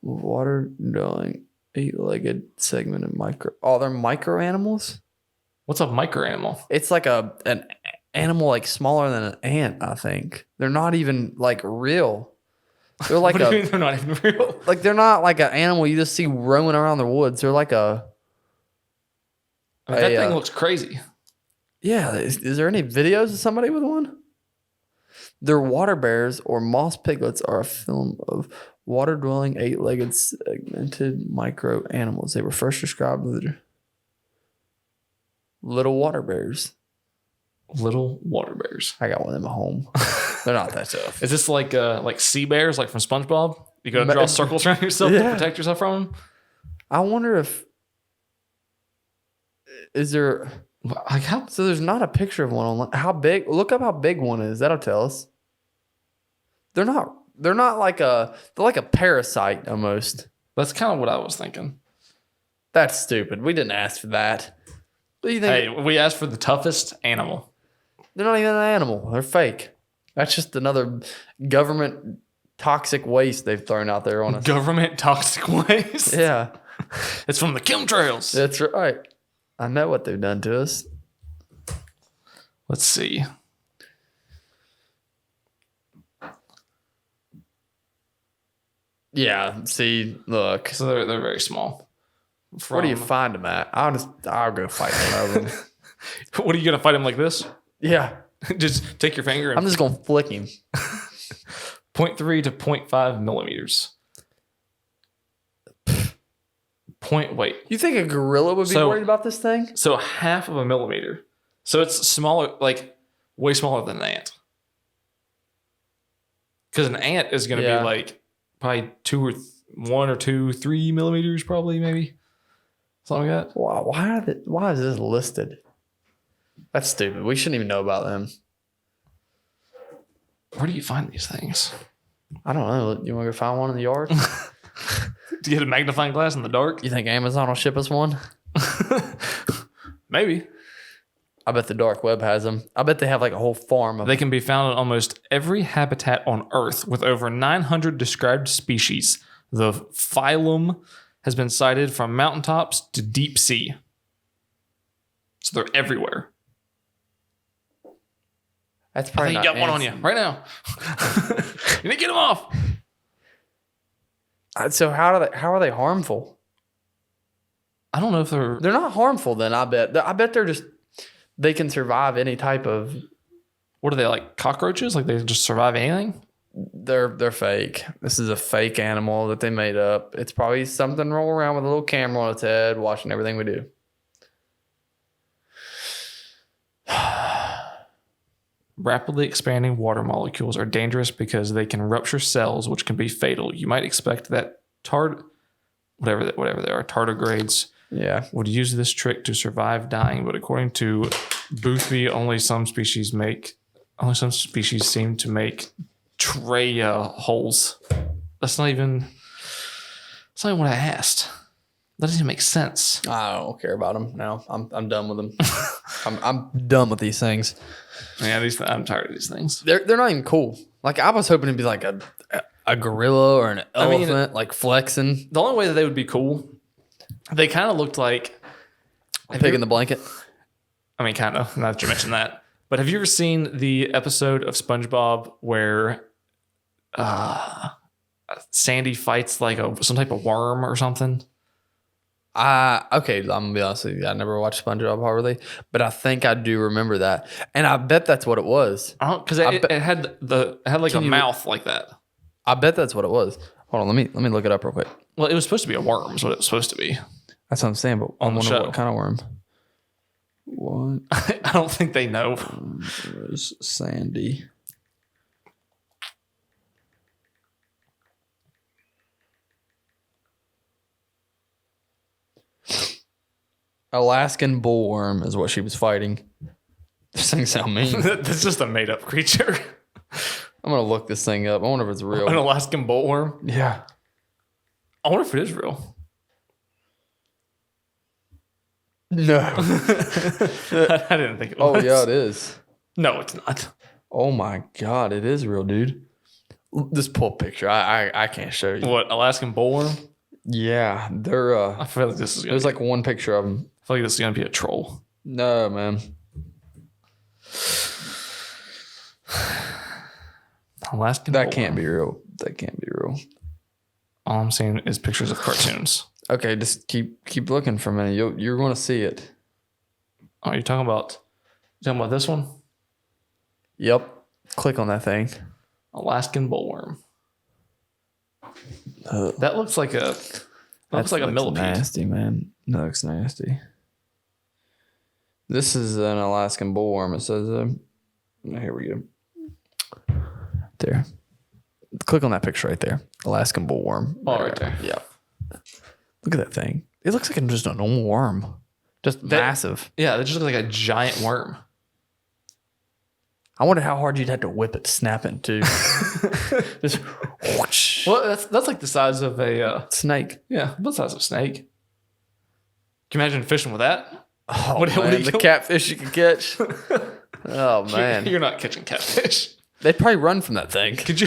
water dwelling, 8-legged segmented micro. Oh, they're micro animals. What's a micro animal? It's like an animal like smaller than an ant. I think they're not even like real. They're like what do you mean they're not even real? Like they're not like an animal you just see roaming around the woods. They're like a. That thing looks crazy. Yeah, is there any videos of somebody with one? Their water bears or moss piglets are a film of water-dwelling, 8-legged, segmented micro animals. They were first described with little water bears. Little water bears. I got one in my home. They're not that tough. Is this like sea bears, like from SpongeBob? You got to draw circles around yourself to protect yourself from them? I wonder if is there like how? So there's not a picture of one online. How big? Look up how big one is. That'll tell us. They're not like they're like a parasite almost. That's kind of what I was thinking. That's stupid. We didn't ask for that. What do you think? Hey, we asked for the toughest animal. They're not even an animal. They're fake. That's just another government toxic waste they've thrown out there on us. Government toxic waste? Yeah. It's from the chemtrails. That's right. I know what they've done to us. Let's see. Yeah. See, look. So they're very small. Where do you find them at? I'll go fight one of them. What are you gonna fight him like this? Yeah. Just take your finger and I'm just gonna flick him. 0.3 to 0.5 millimeters. Wait. You think a gorilla would be worried about this thing? So half of a millimeter. So it's smaller, like way smaller than an ant. Because an ant is going to be like probably 1 or 2, 3 millimeters, probably maybe something like that. Wow, why is this listed? That's stupid. We shouldn't even know about them. Where do you find these things? I don't know. You want to go find one in the yard? Do you get a magnifying glass in the dark? You think Amazon will ship us one? Maybe. I bet the dark web has them. I bet they have like a whole farm of They can be found in almost every habitat on Earth with over 900 described species. The phylum has been cited from mountaintops to deep sea. So they're everywhere. That's I probably think you got one on you right now. You need to get them off. So how are they harmful? I don't know if they're not harmful. Then I bet they're just they can survive any type of. What are they, like cockroaches? Like they just survive anything? They're fake. This is a fake animal that they made up. It's probably something rolling around with a little camera on its head, watching everything we do. Rapidly expanding water molecules are dangerous because they can rupture cells, which can be fatal. You might expect that whatever they are, tardigrades would use this trick to survive dying, but according to Boothby, only some species seem to make trachea holes. That's not even what I asked. That doesn't even make sense. I don't care about them now. I'm done with them. I'm done with these things. Yeah, I'm tired of these things. They're not even cool. Like I was hoping to be like a gorilla or an elephant, like flexing. The only way that they would be cool, they kind of looked like a pig in the blanket. I mean, kind of. Not that you mentioned that. But have you ever seen the episode of SpongeBob where Sandy fights like some type of worm or something? Okay, I'm gonna be honest with you. I never watched SpongeBob hardly, but I think I do remember that, and I bet that's what it was. Because it had like a mouth like that. I bet that's what it was. Hold on, let me look it up real quick. Well, it was supposed to be a worm. Is what it was supposed to be. That's what I'm saying. But I wonder what kind of worm. What? I don't think they know. Where's Sandy? Alaskan bullworm is what she was fighting. This thing sound mean. That's just a made up creature. I'm gonna look this thing up. I wonder if it's real. An Alaskan bullworm? Yeah. I wonder if it is real. No. I didn't think it was. Oh yeah, it is. No, it's not. Oh my god, it is real, dude. This pull picture. I can't show you. What, Alaskan bullworm? Yeah, they're I feel like this is there's like one picture of them. I feel like this is gonna be a troll. No, man. Alaskan That bullworm. can't be real. That can't be real. All I'm seeing is pictures of cartoons. Okay, just keep looking for a minute. You're going to see it. Oh, you're talking about this one? Yep. Click on that thing. Alaskan bullworm. That looks like a millipede. Nasty, man. That looks nasty. This is an Alaskan bullworm. It says, here we go. There. Click on that picture right there. Alaskan bullworm. Oh, right there. Yeah. Look at that thing. It looks like just a normal worm. Just massive. Yeah, it just looks like a giant worm. I wonder how hard you'd have to whip it, snap it too. Just whoosh. Well, that's like the size of a Snake. Yeah, about the size of a snake. Can you imagine fishing with that? Oh, What do man, you the catfish you can catch. Oh man, You're not catching catfish. they'd probably run from that thing. Could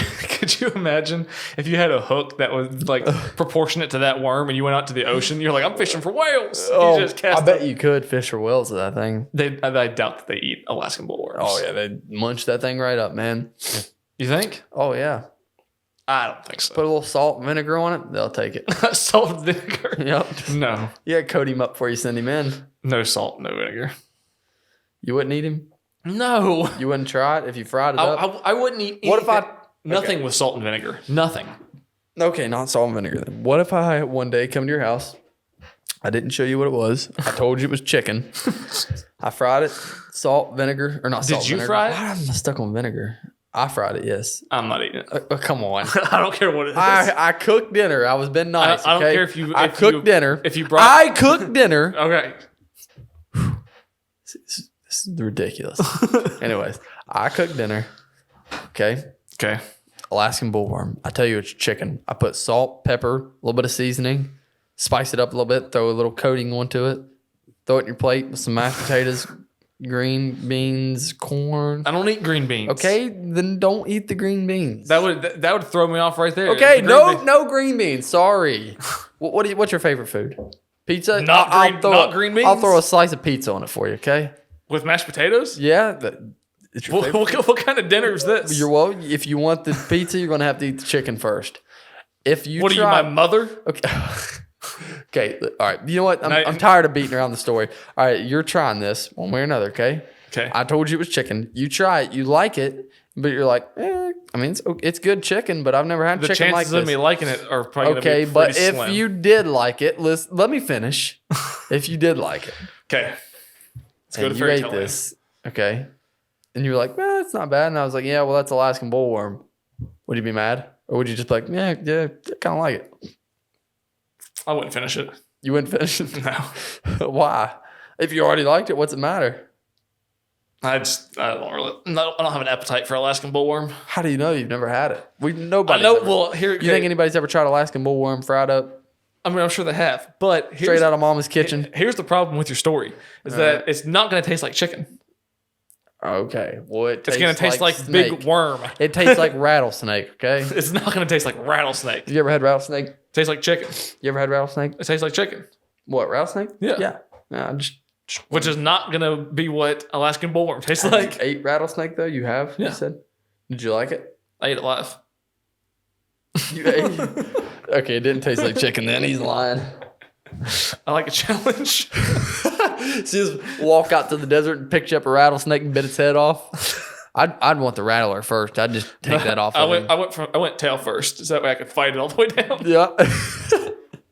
you imagine if you had a hook that was like proportionate to that worm and you went out to the ocean? You're like, I'm fishing for whales. Oh, You just cast I bet you could fish for whales with that thing. I doubt that they eat Alaskan bullworms. Oh yeah, they'd munch that thing right up, man. You think? Oh yeah, I don't think so. put a little salt and vinegar on it, they'll take it. Salt and vinegar? Yep. No. Yeah, coat him up before you send him in. No salt, no vinegar. You wouldn't eat him. No. You wouldn't try it if you fried it up. I wouldn't eat What if anything- I- Nothing with salt and vinegar. Nothing. Okay, not salt and vinegar then. What if I one day come to your house? I didn't show you what it was. I told you it was chicken. I fried it, salt, vinegar, or not Did salt, you vinegar. fry it? Why am I stuck on vinegar? I fried it, yes. I'm not eating it. Come on. I don't care what it is. I cooked dinner. I was being nice. I don't okay? care if you- I if cooked you- dinner. if you brought- I cooked dinner. Okay. This is ridiculous. Anyways, I cooked dinner. Okay. Okay. Alaskan bullworm. I tell you, it's chicken. I put salt, pepper, a little bit of seasoning, spice it up a little bit, throw a little coating onto it, throw it in your plate with some mashed potatoes, green beans, corn. I don't eat green beans. Okay, then don't eat the green beans. That would throw me off right there. Okay, The green no, bean- no green beans. Sorry. What's your favorite food? Pizza? Not green beans? I'll throw a slice of pizza on it for you. Okay. With mashed potatoes? Yeah. It's your favorite. What kind of dinner is this? If you want the pizza, you're gonna have to eat the chicken first. If you What are you, my mother? Okay. Okay. All right. You know what? No, I'm tired of beating around the story. All right. You're trying this one way or another. Okay. Okay. I told you it was chicken. You try it. You like it. But you're like, I mean, it's good chicken, but I've never had The chicken like chances of this. me liking it are probably going to Okay, be but pretty if slim. you did like it, let me finish. If you did like it, Okay. Let's go to you fairy ate tale this, okay, and you were like, well, it's not bad. And I was like, yeah, well, that's Alaskan bullworm. Would you be mad? Or would you just be like, yeah, I kind of like it? I wouldn't finish it. You wouldn't finish it? No. Why? If you already liked it, what's it matter? I don't have an appetite for Alaskan bullworm. How do you know you've never had it? Nobody. I know. Well, here You think anybody's ever tried Alaskan bullworm fried up? I mean, I'm sure they have, but Straight out of mama's kitchen? Here's the problem with your story: is that it's not going to taste like chicken. Okay. Well, It's going to taste like snake. big worm. It tastes like rattlesnake, okay? It's not going to taste like rattlesnake. You ever had rattlesnake? Tastes like chicken. You ever had rattlesnake? It tastes like chicken, What, rattlesnake? Yeah. Yeah. No, just which is not going to be what Alaskan bullworm tastes like. ate rattlesnake, though? You have? Yeah. You said? Did you like it? I ate it live. You ate Okay, it didn't taste like chicken then. He's lying. I like a challenge. So just walk out to the desert and pick you up a rattlesnake and bit its head off. I'd want the rattler first. I'd just take that off. I of him. went tail first, so that way I could fight it all the way down. Yeah.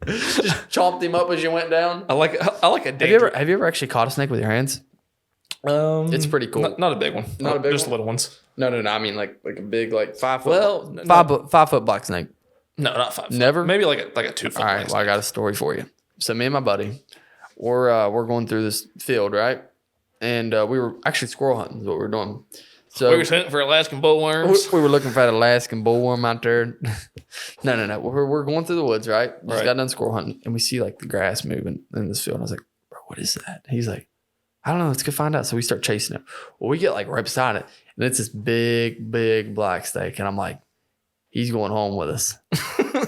Just chomped him up as you went down. I like a Have you ever actually caught a snake with your hands? It's pretty cool. Not a big one. Not a big just one? little ones. No. I mean like a big 5 foot. Well, no. 5 foot black snake. No, not 5 foot. Never? Maybe like a 2 foot. All right. Well, I got a story for you. So me and my buddy, we're going through this field, right? And we were actually squirrel hunting is what we were doing. So we were hunting for Alaskan bullworms. we were looking for that Alaskan bullworm out there. No. We're going through the woods, right? Just Right. got done squirrel hunting, and we see like the grass moving in this field. And I was like, bro, what is that? He's like, I don't know. Let's go find out. So we start chasing it. Well, we get like right beside it, and it's this big black snake. And I'm like, he's going home with us.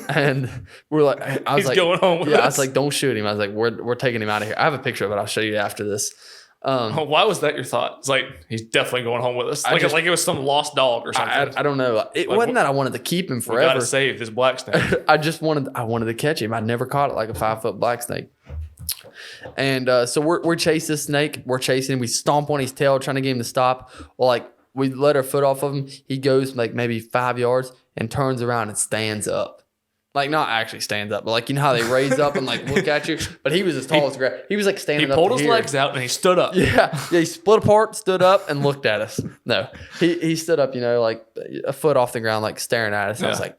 And we're like, I was He's like, going home with yeah, us. I was like, don't shoot him. I was like, we're taking him out of here. I have a picture of it. I'll show you after this. Why was that your thought? It's like he's definitely going home with us. Like it was some lost dog or something. I don't know. It wasn't that I wanted to keep him We forever. gotta save this black snake. I wanted to catch him. I never caught it like a 5 foot black snake. And so we're chasing this snake. We're chasing him. We stomp on his tail, trying to get him to stop. Well, like we let our foot off of him. He goes like maybe 5 yards and turns around and stands up. Like not actually stands up, but like you know how they raise up and like look at you. But he was as tall as grass. He was like He standing up. pulled to his here. legs out and he stood up. Yeah, he split apart, stood up, and looked at us. No, he stood up, like a foot off the ground, like staring at us. And I was Yeah. like,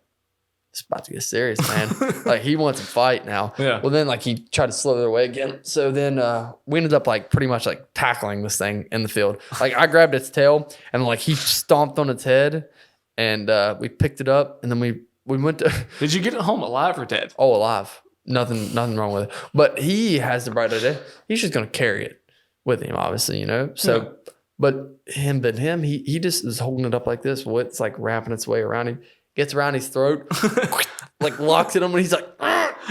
it's about to get serious, man. Like he wants to fight now. Yeah. Well, then like he tried to slither away again. So then we ended up like pretty much like tackling this thing in the field. Like I grabbed its tail and like he stomped on its head, and we picked it up, and then we went to Did you get it home alive or dead? alive. Nothing wrong with it. But he has the bright idea. He's just gonna carry it with him, obviously, So Yeah. but him, he just is holding it up like this. Well, it's like wrapping its way around him, gets around his throat, like locks it on him, and he's like,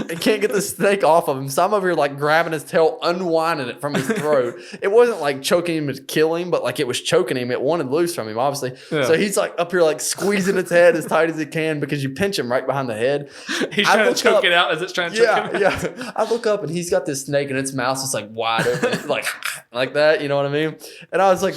and can't get the snake off of him. So I'm over here like grabbing his tail, unwinding it from his throat. It wasn't like choking him to kill him, but like it was choking him. It wanted loose from him, obviously. Yeah. So he's like up here like squeezing its head as tight as he can because you pinch him right behind the head. He's I trying to look choke up- it out as it's trying to choke him out. Yeah. I look up and he's got this snake and its mouth is like wide open, like that. You know what I mean? And I was like,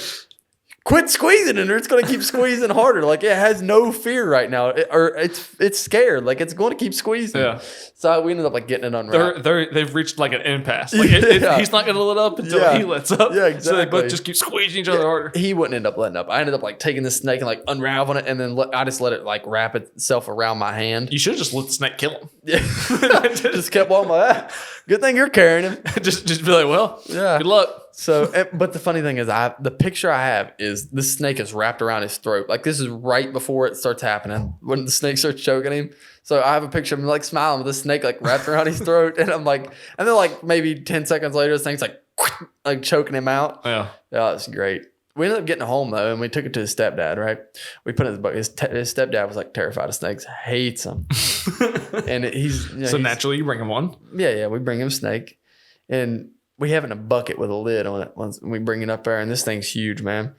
quit squeezing it or it's going to keep squeezing harder. Like it has no fear right now, or it's scared. Like it's going to keep squeezing. Yeah. So we ended up like getting it unwrapped. They've reached like an impasse. Like Yeah. he's not going to let up until Yeah. he lets up. Yeah, So they exactly. both just keep squeezing each other harder. He wouldn't end up letting up. I ended up like taking this snake and like unraveling it, and then I just let it like wrap itself around my hand. You should have just let the snake kill him. Yeah. Just kept walking like that. Good thing you're carrying him. just be like, well, Yeah. good luck. So, but the funny thing is, the picture I have is the snake is wrapped around his throat. Like this is right before it starts happening when the snake starts choking him. So I have a picture of him like smiling with the snake like wrapped around his throat, and I'm like, and then like maybe 10 seconds later, this thing's like choking him out. Yeah. Yeah, it's great. We ended up getting home though, and we took it to his stepdad. Right, we put it in his bucket. His stepdad was like terrified of snakes, hates them, and he's So naturally, you bring him one. yeah. We bring him snake, and we have it in a bucket with a lid on it. Once we bring it up there, and this thing's huge, man.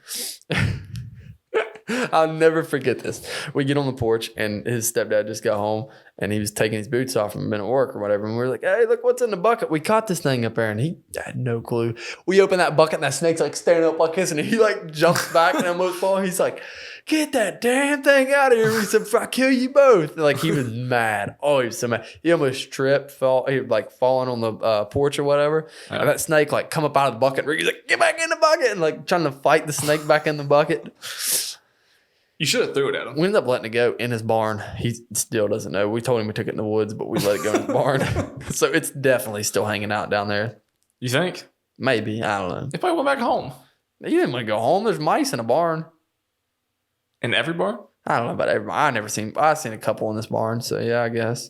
I'll never forget this. We get on the porch, and his stepdad just got home, and he was taking his boots off from been at work or whatever. And we were like, "Hey, look what's in the bucket." We caught this thing up there, and he had no clue. We open that bucket, and that snake's like standing up like this, and he like jumps back and almost falls. He's like, get that damn thing out of here. He said, "If I kill you both." Like, he was mad. Oh, he was so mad. He almost tripped, he was like falling on the porch or whatever. Yeah. And that snake like come up out of the bucket. Ricky's like, "Get back in the bucket," and like trying to fight the snake back in the bucket. You should have threw it at him. We ended up letting it go in his barn. He still doesn't know. We told him we took it in the woods, but we let it go in his barn. So it's definitely still hanging out down there. You think? Maybe. I don't know. It probably went back home. You didn't want to go home. There's mice in a barn. In every barn? I don't know about everybody. I've seen a couple in this barn, so yeah, I guess.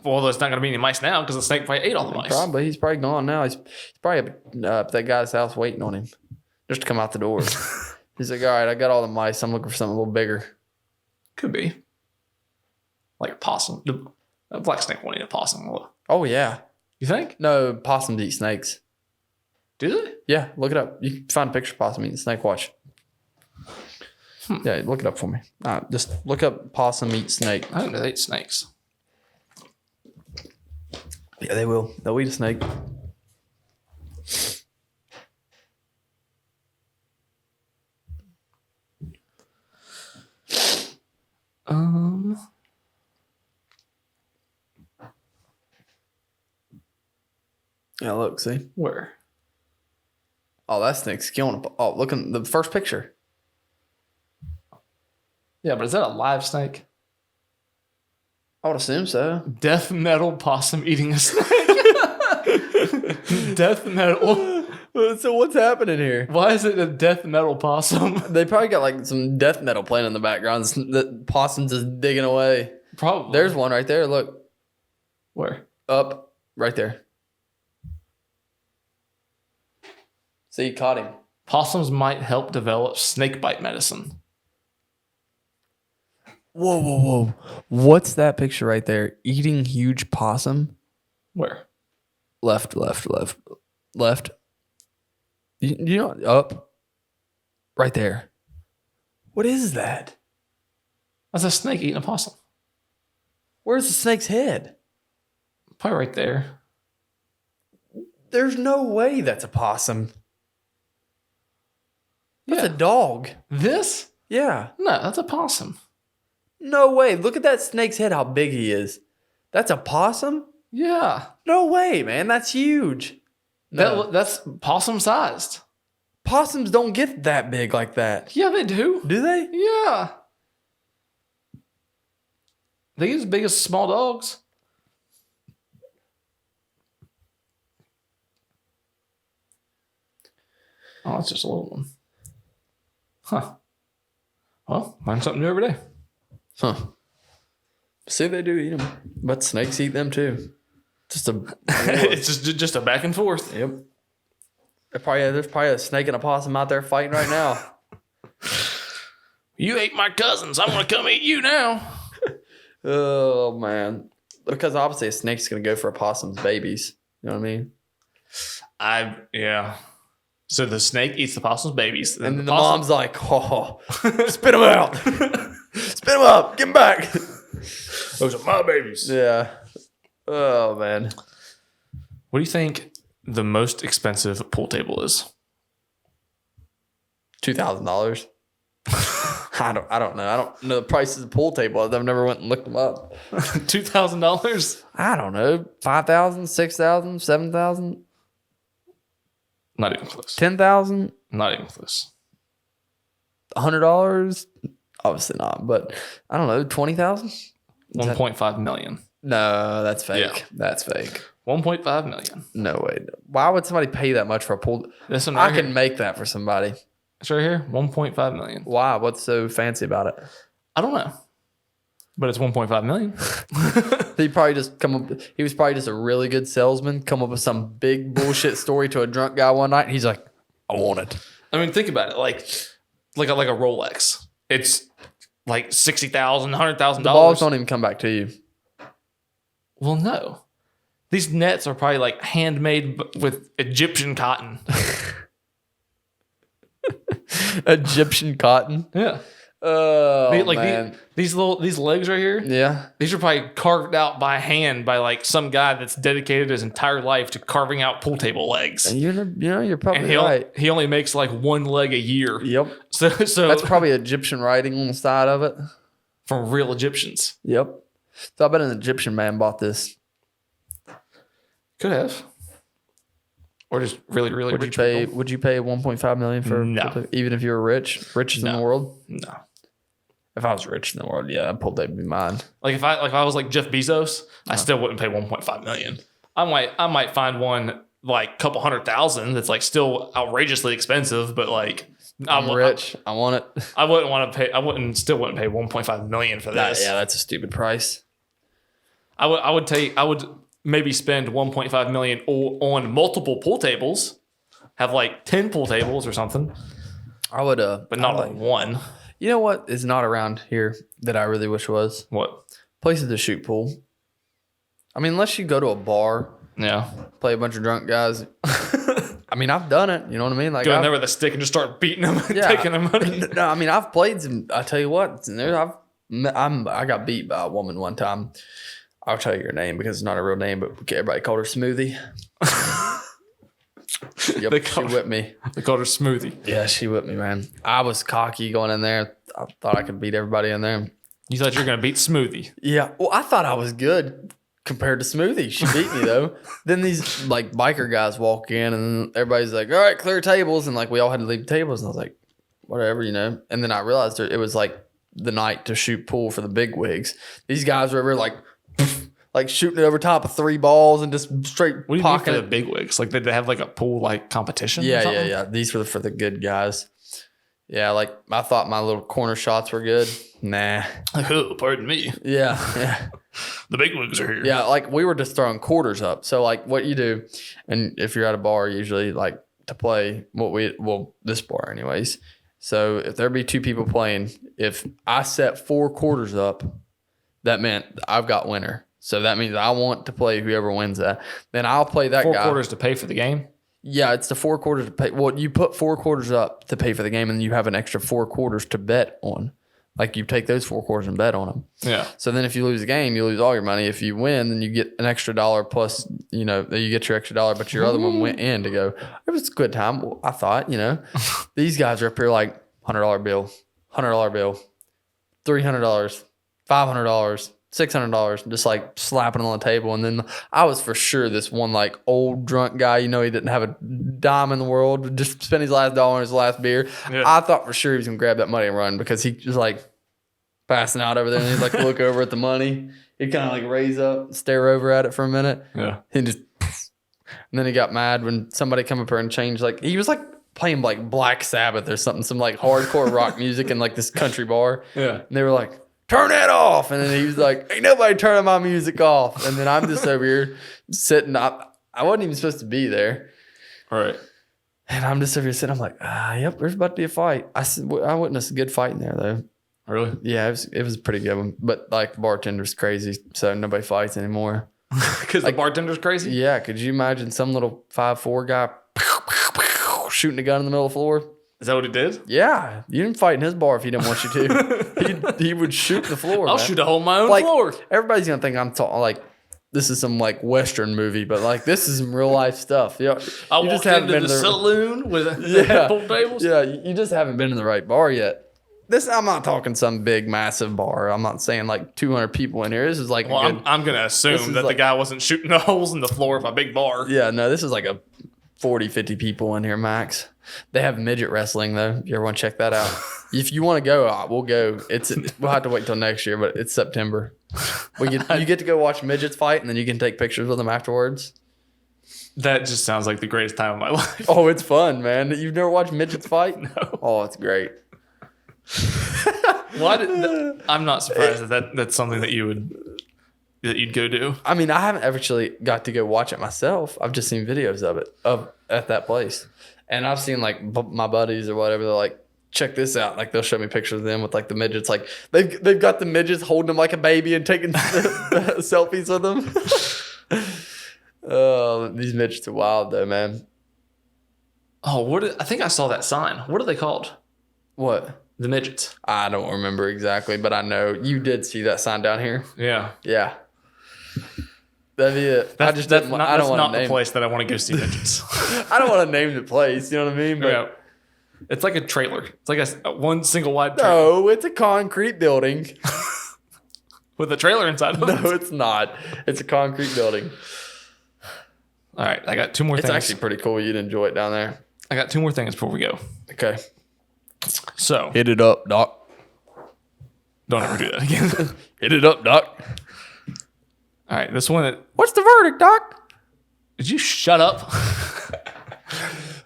Well, there's not going to be any mice now because the snake probably ate all the mice. Probably. He's probably gone now. He's probably up at that guy's house waiting on him just to come out the door. He's like, "All right, I got all the mice. I'm looking for something a little bigger." Could be. Like a possum. A black snake won't eat a possum. Oh, yeah. You think? No, possums eat snakes. Do they? Yeah, look it up. You can find a picture of possum eating snake. Watch. Yeah, look it up for me. Just look up possum eat snake. I didn't know they ate snakes. Yeah, they will. They'll eat a snake. Yeah, look, see? Where? Oh, that snake's killing. Oh, look at the first picture. Yeah, but is that a live snake? I would assume so. Death metal possum eating a snake. Death metal. So what's happening here? Why is it a death metal possum? They probably got like some death metal playing in the background. The possum's just digging away. Probably. There's one right there. Look. Where? Up. Right there. See, you caught him. Possums might help develop snake bite medicine. Whoa. What's that picture right there? Eating huge possum? Where? Left. You know, up. Right there. What is that? That's a snake eating a possum. Where's the snake's head? Probably right there. There's no way that's a possum. That's a dog. This? Yeah. No, that's a possum. No way. Look at that snake's head, how big he is. That's a possum? Yeah. No way, man. That's huge. No. That's possum sized. Possums don't get that big like that. Yeah, they do. Do they? Yeah. They get as big as small dogs. Oh, that's just a little one. Huh. Well, learn something new every day. Huh. See, they do eat them. But snakes eat them too. Just a... It's just a back and forth. Yep. There's probably a snake and a possum out there fighting right now. You ate my cousins. I'm going to come eat you now. Oh, man. Because obviously a snake's going to go for a possum's babies. You know what I mean? Yeah. So the snake eats the possum's babies. And then the mom's like, "Oh, spit them out. Spit them up. Get them back." Those are my babies. Yeah. Oh, man. What do you think the most expensive pool table is? $2,000. I don't know. I don't know the prices of pool tables. I've never went and looked them up. $2,000? I don't know. 5,000, 6,000, 7,000, Not even close. 10,000, Not even close. $100. Obviously not, but I don't know. 20,000. 1.5 million. No, that's fake. Yeah. That's fake. 1.5 million. No way. Why would somebody pay that much for a pool? This one I right can here. make that for somebody. It's right here. 1.5 million. Why? What's so fancy about it? I don't know. But it's 1.5 million. He was probably just a really good salesman, come up with some big bullshit story to a drunk guy one night, and he's like, "I want it." I mean, think about it. Like a Rolex. It's like $60,000, $100,000. The balls don't even come back to you. Well, no. These nets are probably like handmade with Egyptian cotton. Egyptian cotton. Yeah. Oh, Like man. these legs right here. Yeah. These are probably carved out by hand by like some guy that's dedicated his entire life to carving out pool table legs. And you're probably And right. he only makes like one leg a year. Yep. So That's probably Egyptian writing on the side of it. from real Egyptians. Yep. So I bet an Egyptian man bought this. Could have. Or just really, really rich people. Would you pay $1.5 million for No. even if you were richest in the world? No. If I was rich in the world, yeah, that pool table would be mine. Like if I was like Jeff Bezos, I still wouldn't pay 1.5 million. I might find one like a couple $100,000 that's like still outrageously expensive, but like I'm rich. I want it. I wouldn't pay 1.5 million for this. Yeah, that's a stupid price. I would maybe spend 1.5 million on multiple pool tables, have like 10 pool tables or something, I would but not on one. You know what is not around here that I really wish was? What? Places to shoot pool. I mean, unless you go to a bar, Yeah. play a bunch of drunk guys. I mean, I've done it. You know what I mean? Like Go in there with a stick and just start beating them and Yeah. taking their money. No, I mean, I've played some. I tell you what, I got beat by a woman one time. I'll tell you her name because it's not a real name, but everybody called her Smoothie. Yep, she whipped me. They called her Smoothie. Yeah, she whipped me, man. I was cocky going in there. I thought I could beat everybody in there. You thought you were going to beat Smoothie. Yeah, well, I thought I was good compared to Smoothie. She beat me though. Then these like biker guys walk in, and everybody's like, "All right, clear tables," and like we all had to leave tables. And I was like, "Whatever, you know." And then I realized it was like the night to shoot pool for the big wigs. These guys were over like shooting it over top of 3 balls and just straight What do you mean for pocketing the big wigs? Like did they have like a pool like competition? or Yeah. something? These were for the good guys. Yeah, like I thought my little corner shots were good. Nah. Like, oh, pardon me. Yeah. The big wigs are here. Yeah, like we were just throwing quarters up. So like what you do, and if you're at a bar, usually like to play this bar anyways. So if there be 2 people playing, if I set 4 quarters up, that meant I've got winner. So that means I want to play whoever wins that. Then I'll play that 4 guy. quarters to pay for the game. Yeah, it's the 4 quarters to pay. Well, you put 4 quarters up to pay for the game, and you have an extra 4 quarters to bet on. Like you take those 4 quarters and bet on them. Yeah. So then if you lose the game, you lose all your money. If you win, then you get an extra $1 plus, you get your extra $1, but your other one went in to go. It was a good time. Well, I thought, these guys are up here like $100 bill, $100 bill, $300, $500, $600, just like slapping it on the table. And then I was for sure this one like old drunk guy, he didn't have a dime in the world, just spent his last dollar on his last beer. Yeah. I thought for sure he was gonna grab that money and run because he was like passing out over there and he'd like look over at the money. He'd kind of like raise up, stare over at it for a minute. Yeah. And then he got mad when somebody come up here and changed, like he was like playing like Black Sabbath or something, some like hardcore rock music in like this country bar. Yeah. And they were like, "Turn that off." And then he was like, "Ain't nobody turning my music off." And then I'm just over here sitting. I wasn't even supposed to be there. All right. And I'm just over here sitting. I'm like, yep, there's about to be a fight. I witnessed a good fight in there though. Really? Yeah, it was a pretty good one. But like the bartender's crazy, so nobody fights anymore. Because the bartender's crazy? Yeah, could you imagine some little 5'4" guy shooting a gun in the middle of the floor? Is that what he did? Yeah, you didn't fight in his bar if he didn't want you to. he would shoot the floor. I'll man. shoot a hole in my own Like, floor. Everybody's gonna think I'm talking like this is some like Western movie, but like this is some real life stuff. Yeah, I walked into the saloon with pool tables. Yeah, you just haven't been in the right bar yet. I'm not talking some big massive bar. I'm not saying like 200 people in here. This is like Well, I'm going to assume that the guy wasn't shooting the holes in the floor of a big bar. Yeah, no, this is like a 40, 50 people in here max. They have midget wrestling though. If you ever want to check that out. If you want to go, we'll go. We'll have to wait till next year, but it's September. You get to go watch midgets fight, and then you can take pictures with them afterwards. That just sounds like the greatest time of my life. Oh, it's fun, man. You've never watched midgets fight? No. Oh, it's great. I'm not surprised that's something that you'd go do. I mean, I haven't actually got to go watch it myself. I've just seen videos of it at that place, and I've seen like my buddies or whatever. They're like, "Check this out!" Like they'll show me pictures of them with like the midgets. Like they've got the midgets holding them like a baby and taking selfies with them. Oh, these midgets are wild though, man. Oh, I think I saw that sign. What are they called? What? The midgets. I don't remember exactly, but I know you did see that sign down here. Yeah. Yeah. That'd be it. That's not the place that I want to go see midgets. I don't want to name the place. You know what I mean? But Yeah. It's like a trailer. It's like a one single wide trailer no, it's a concrete building. with a trailer inside of it. No, it's not. It's a concrete building. All right, I got two more It's things. actually pretty cool. You'd enjoy it down there. I got two more things before we go. Okay. So Hit it up, Doc. don't ever do that again. Hit it up, Doc. All right, this one. What's the verdict, Doc? Did you shut up?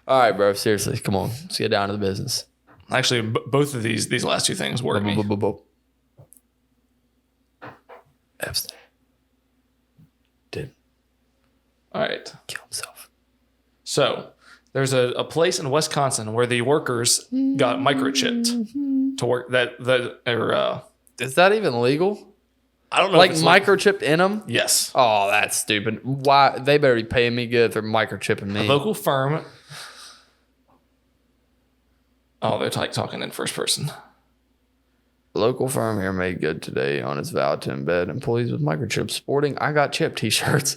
All right, bro. Seriously, come on. Let's get down to the business. Actually, both of these last two things worry me. Epstein did All right. kill himself. So there's a place in Wisconsin where the workers got microchipped to work. Is that even legal? I don't know. Like if it's microchipped in them? Yes. Oh, that's stupid. Why? They better be paying me good if they're microchipping me. A local firm. Oh, they're like talking in first person. Local firm here made good today on its vow to embed employees with microchips, sporting "I Got Chipped" t-shirts.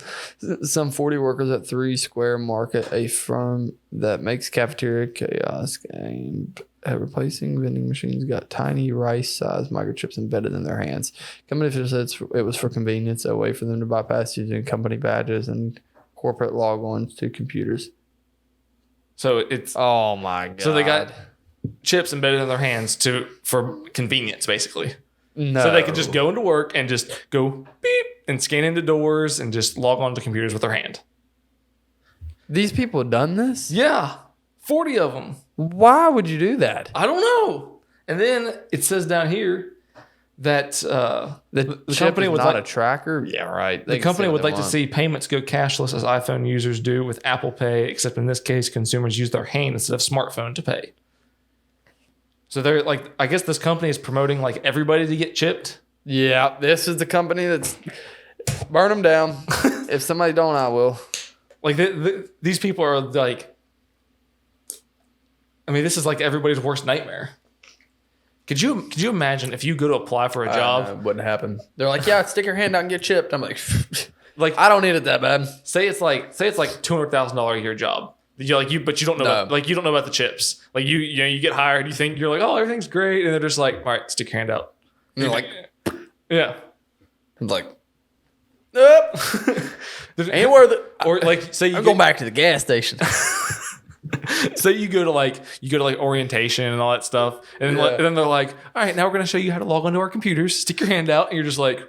Some 40 workers at 3 Square Market, a firm that makes cafeteria kiosk aimed at replacing vending machines, got tiny rice-sized microchips embedded in their hands. Company officials said it was for convenience, a way for them to bypass using company badges and corporate logons to computers. So it's Oh my god! so they got chips embedded in their hands for convenience, basically. no. So they could just go into work and just go beep and scan into doors and just log on to computers with their hand. These people done this? Yeah, 40 of them. Why would you do that? I don't know. And then it says down here that the Chip company is would not like a tracker. Yeah, right. the company would like to see payments go cashless as iPhone users do with Apple Pay, except in this case, consumers use their hand instead of smartphone to pay. So they're like, I guess this company is promoting like everybody to get chipped. Yeah, this is the company that's burn them down. If somebody don't, I will. Like these people are like, I mean, this is like everybody's worst nightmare. Could you imagine if you go to apply for a job? It wouldn't happen. They're like, yeah, stick your hand out and get chipped. I'm like, Like I don't need it that bad. say it's like $200,000 a year job. But you don't know No. about, you don't know about the chips. Like you get hired, you think you're like, oh, everything's great, and they're just like, all right, stick your hand out. And they're like, Yeah. I'm like, nope, ain't worth it. Or like say you I'm going back to the gas station. say you go to like orientation and all that stuff, and, Yeah. and then they're like, all right, now we're gonna show you how to log onto our computers. Stick your hand out, and you're just like,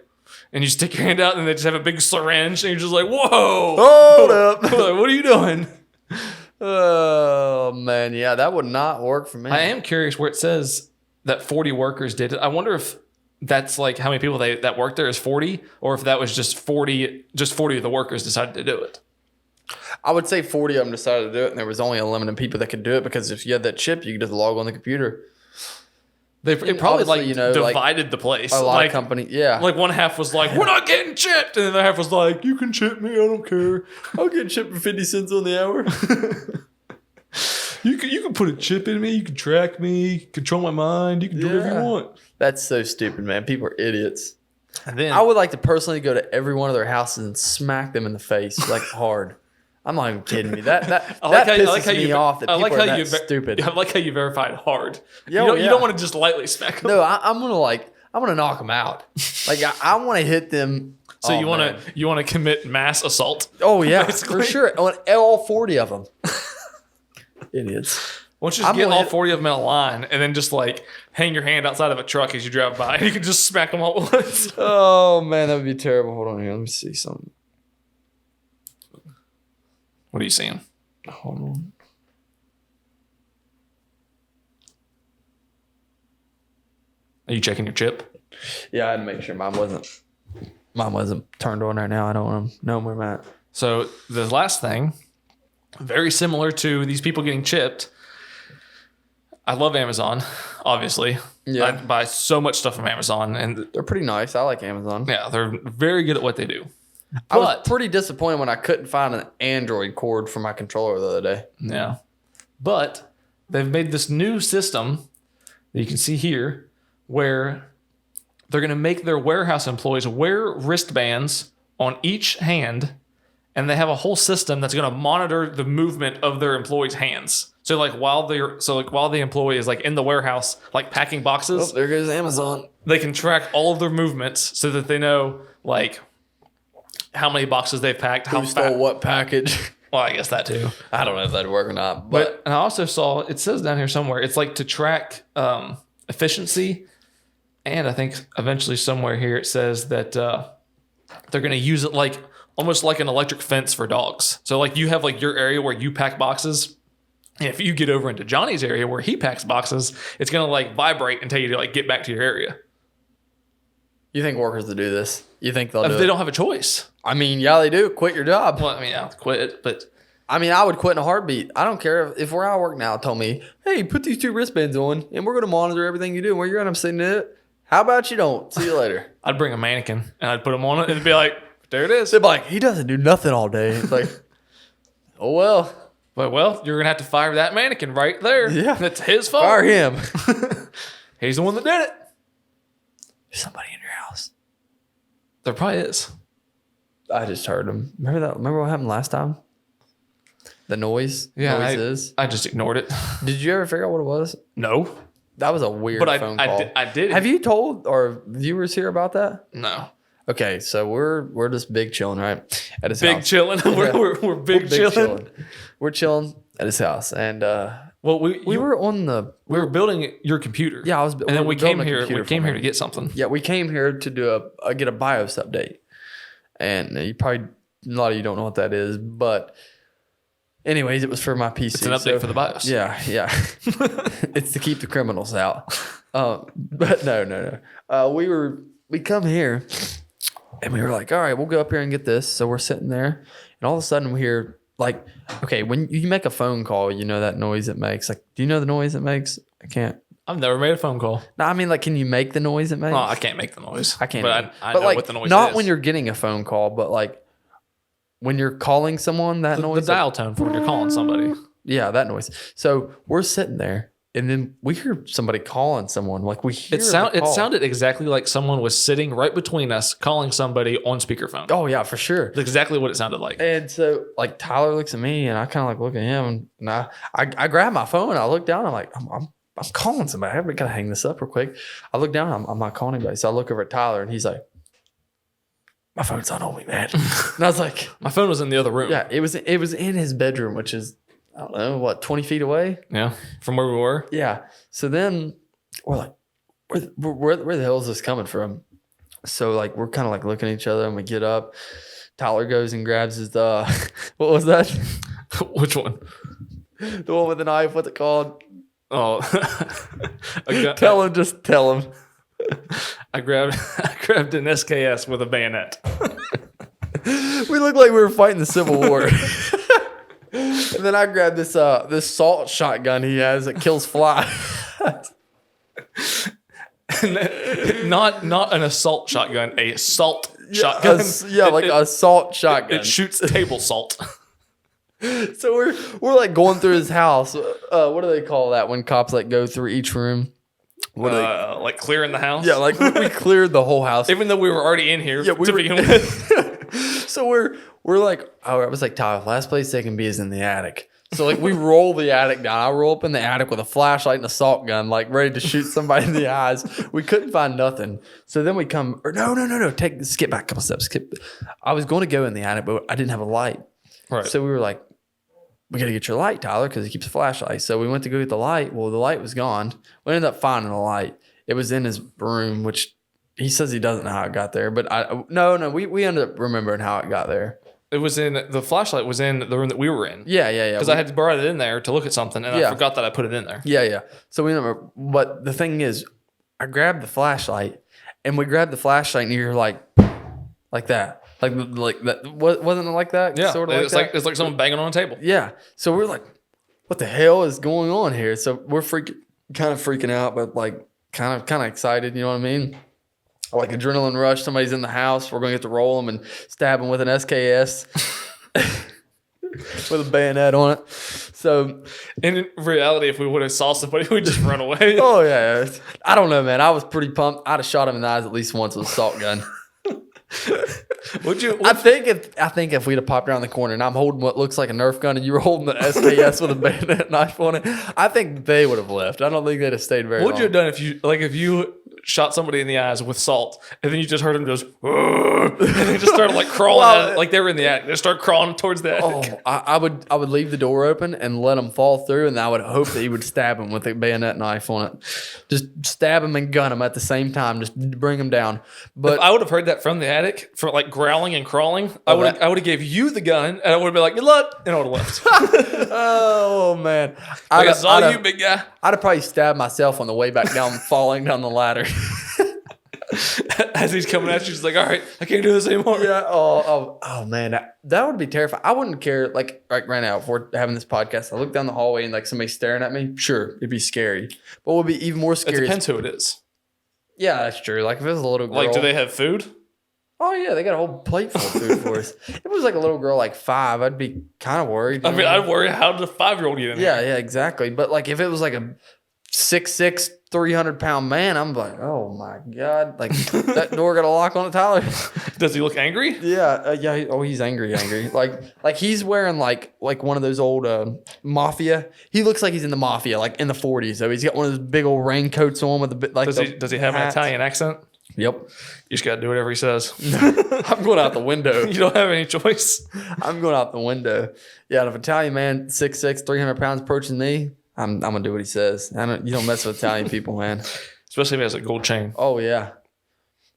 and you stick your hand out, and they just have a big syringe, and you're just like, whoa, Hold up. what are you doing? Oh man, yeah, that would not work for me. I am curious where it says that 40 workers did it. I wonder if that's like how many people that worked there is 40, or if that was just 40 of the workers decided to do it. I would say 40 of them decided to do it, and there was only a limited people that could do it because if you had that chip, you could just log on the computer. It probably obviously, divided the place. A lot of companies, yeah. Like one half was like, we're not getting chipped. And the other half was like, you can chip me. I don't care. I'll get chipped for 50 cents on the hour. You can put a chip in me. You can track me, control my mind. You can do whatever you want. That's so stupid, man. People are idiots. And then I would like to personally go to every one of their houses and smack them in the face, like hard. I'm not even kidding me. That pisses me off that people are that stupid. I like how you verified hard. Yeah, you don't want to just lightly smack them. No, I'm gonna knock them out. Like I want to hit them. So you want to commit mass assault? Oh yeah, basically. for sure. On all 40 of them. Idiots. Why don't you just get all 40 of them in a line and then just like hang your hand outside of a truck as you drive by and you can just smack them all at once? Oh man, that would be terrible. Hold on here. Let me see something. What are you seeing? Hold on. Are you checking your chip? Yeah, I had to make sure mine wasn't turned on right now. I don't want to know where I'm at. So the last thing, very similar to these people getting chipped. I love Amazon, obviously. Yeah. I buy so much stuff from Amazon, and They're pretty nice. I like Amazon. yeah, they're very good at what they do. I was pretty disappointed when I couldn't find an Android cord for my controller the other day. Yeah. But they've made this new system that you can see here where they're going to make their warehouse employees wear wristbands on each hand, and they have a whole system that's going to monitor the movement of their employees' hands. So while the employee is like in the warehouse, like packing boxes, there goes Amazon. they can track all of their movements so that they know like how many boxes they've packed, Who stole what package? Well, I guess that too. I don't know if that'd work or not. But and I also saw it says down here somewhere it's like to track efficiency, and I think eventually somewhere here it says that they're going to use it like almost like an electric fence for dogs. So like you have like your area where you pack boxes. And if you get over into Johnny's area where he packs boxes, it's going to like vibrate and tell you to like get back to your area. You think workers will do this? You think they'll do They it? don't have a choice. I mean, yeah, they do. Quit your job. Well, I mean, I'll quit it, but I mean, I would quit in a heartbeat. I don't care if where I work now told me, hey, put these 2 wristbands on and we're going to monitor everything you do and where you're at. I'm sitting in it. How about you don't? See you later. I'd bring a mannequin and I'd put them on it and it'd be like, there it is. They'd be like, he doesn't do nothing all day. It's like, oh, well. But well, you're going to have to fire that mannequin right there. Yeah. That's his fault. Fire him. He's the one that did it. There's somebody in your house. There probably is. I just heard him. Remember what happened last time? The noise? Yeah, Noises? I just ignored it. Did you ever figure out what it was? No. That was a weird But phone call. I did. Have you told our viewers here about that? No. Okay, so we're just big chilling, right? At his Big house. chilling. Yeah. We're big chilling. We're chilling at his house, and Well, we were on the. we were building your computer. Yeah, And then we came here. We came here to get. get something. Yeah, we came here to do get a BIOS update, and you probably a lot of you don't know what that is, but anyways, it was for my PC. It's an update for the BIOS. Yeah. It's to keep the criminals out. But no. We come here, and we were like, all right, we'll go up here and get this. So we're sitting there, and all of a sudden we hear like, okay, when you make a phone call, you know that noise it makes. Like, do you know the noise it makes? I can't. I've never made a phone call. No, I mean, like, can you make the noise it makes? No, I can't make the noise. I can't. But I but know like, what the noise not is. when you're getting a phone call, but like when you're calling someone, that the noise. dial tone for when you're calling somebody. Yeah, that noise. So we're sitting there, and then we hear somebody calling someone. Like we hear It the call. sounded exactly like someone was sitting right between us calling somebody on speakerphone. Oh yeah, for sure. That's exactly what it sounded like. And so like Tyler looks at me, and I kind of like look at him, and I grab my phone. I look down. I'm like, I'm calling somebody. I gotta hang this up real quick. I look down. I'm not calling anybody. So I look over at Tyler, and he's like, my phone's not on me, man. And I was like, My phone was in the other room. yeah, it was in his bedroom, which is, I don't know, what, 20 feet away? Yeah. From where we were. Yeah. So then we're like, where the hell is this coming from? So like, we're kind of like looking at each other, and we get up. Tyler goes and grabs his, what was that? Which one? The one with the knife, what's it called? Oh. Just tell him. I grabbed an SKS with a bayonet. We looked like we were fighting the Civil War. And then I grabbed this salt shotgun he has that kills flies. Not an assault shotgun, a salt shotgun. A salt shotgun. It shoots table salt. So we're like going through his house. What do they call that when cops like go through each room? Like clearing the house. Yeah, like we cleared the whole house. Even though we were already in here. Yeah, to begin with. So we're like, I was like, Tyler, last place they can be is in the attic. So like we roll the attic down. I roll up in the attic with a flashlight and a salt gun, like ready to shoot somebody in the eyes. We couldn't find nothing. So then we come, or no. Skip back a couple steps. I was going to go in the attic, but I didn't have a light. Right. So we were like, we got to get your light, Tyler, because he keeps a flashlight. So we went to go get the light. Well, the light was gone. We ended up finding the light. It was in his room, which he says he doesn't know how it got there. But we ended up remembering how it got there. It was the flashlight was in the room that we were in. Yeah. Because I had to borrow it in there to look at something, and I forgot that I put it in there. Yeah. So we remember. But the thing is, I grabbed the flashlight, and we grabbed the flashlight, and you're like that. Like that. Wasn't it like that? Yeah. Sort of it's like someone banging on a table. Yeah. So we're like, what the hell is going on here? So we're kind of freaking out, but like kind of excited. You know what I mean? Like adrenaline rush. Somebody's in the house. We're going to get to roll them and stab them with an SKS. with a bayonet on it. So, in reality, if we would have saw somebody, we'd just run away. oh yeah, I don't know, man. I was pretty pumped. I'd have shot him in the eyes at least once with a assault gun. I think if we'd have popped around the corner and I'm holding what looks like a Nerf gun and you were holding the SKS with a bayonet knife on it, I think they would have left. I don't think they'd have stayed very long. What would you have done if you shot somebody in the eyes with salt and then you just heard them just and they just started like crawling like they were in the attic. They start crawling towards the attic. Oh, I would leave the door open and let him fall through, and I would hope that he would stab him with a bayonet knife on it. Just stab him and gun him at the same time. Just bring him down. But if I would have heard that from the attic, for like growling and crawling, I would have gave you the gun and I would have been like, good luck, and I would have left. Oh man, I saw you, big guy. I'd have probably stabbed myself on the way back down, falling down the ladder. As he's coming at you, he's like, all right, I can't do this anymore. Yeah. Oh man, that would be terrifying. I wouldn't care. Like right now, if we're having this podcast, I look down the hallway and like somebody's staring at me. Sure, it'd be scary. But what would be even more scary? It depends who it is. Yeah, that's true. Like if it was a little girl. Like, do they have food? Oh yeah, they got a whole plate full of food for us. If it was like a little girl, like 5, I'd be kind of worried. I mean, I'd worry, how did a 5-year-old get in there? Yeah, exactly. But like if it was like a 6'6", 300-pound man, I'm like, oh my God. Like that door got a lock on it, Tyler. Does he look angry? Yeah. He's angry. Like he's wearing like one of those old mafia. He looks like he's in the mafia, like in the 40s. So he's got one of those big old raincoats on with a bit like. Does he have hats. an Italian accent? Yep. You just got to do whatever he says. I'm going out the window. You don't have any choice. I'm going out the window. Yeah, if an Italian man, 6'6", 300 pounds approaching me, I'm gonna do what he says. You don't mess with Italian people, man. Especially if he has a gold chain. Oh yeah,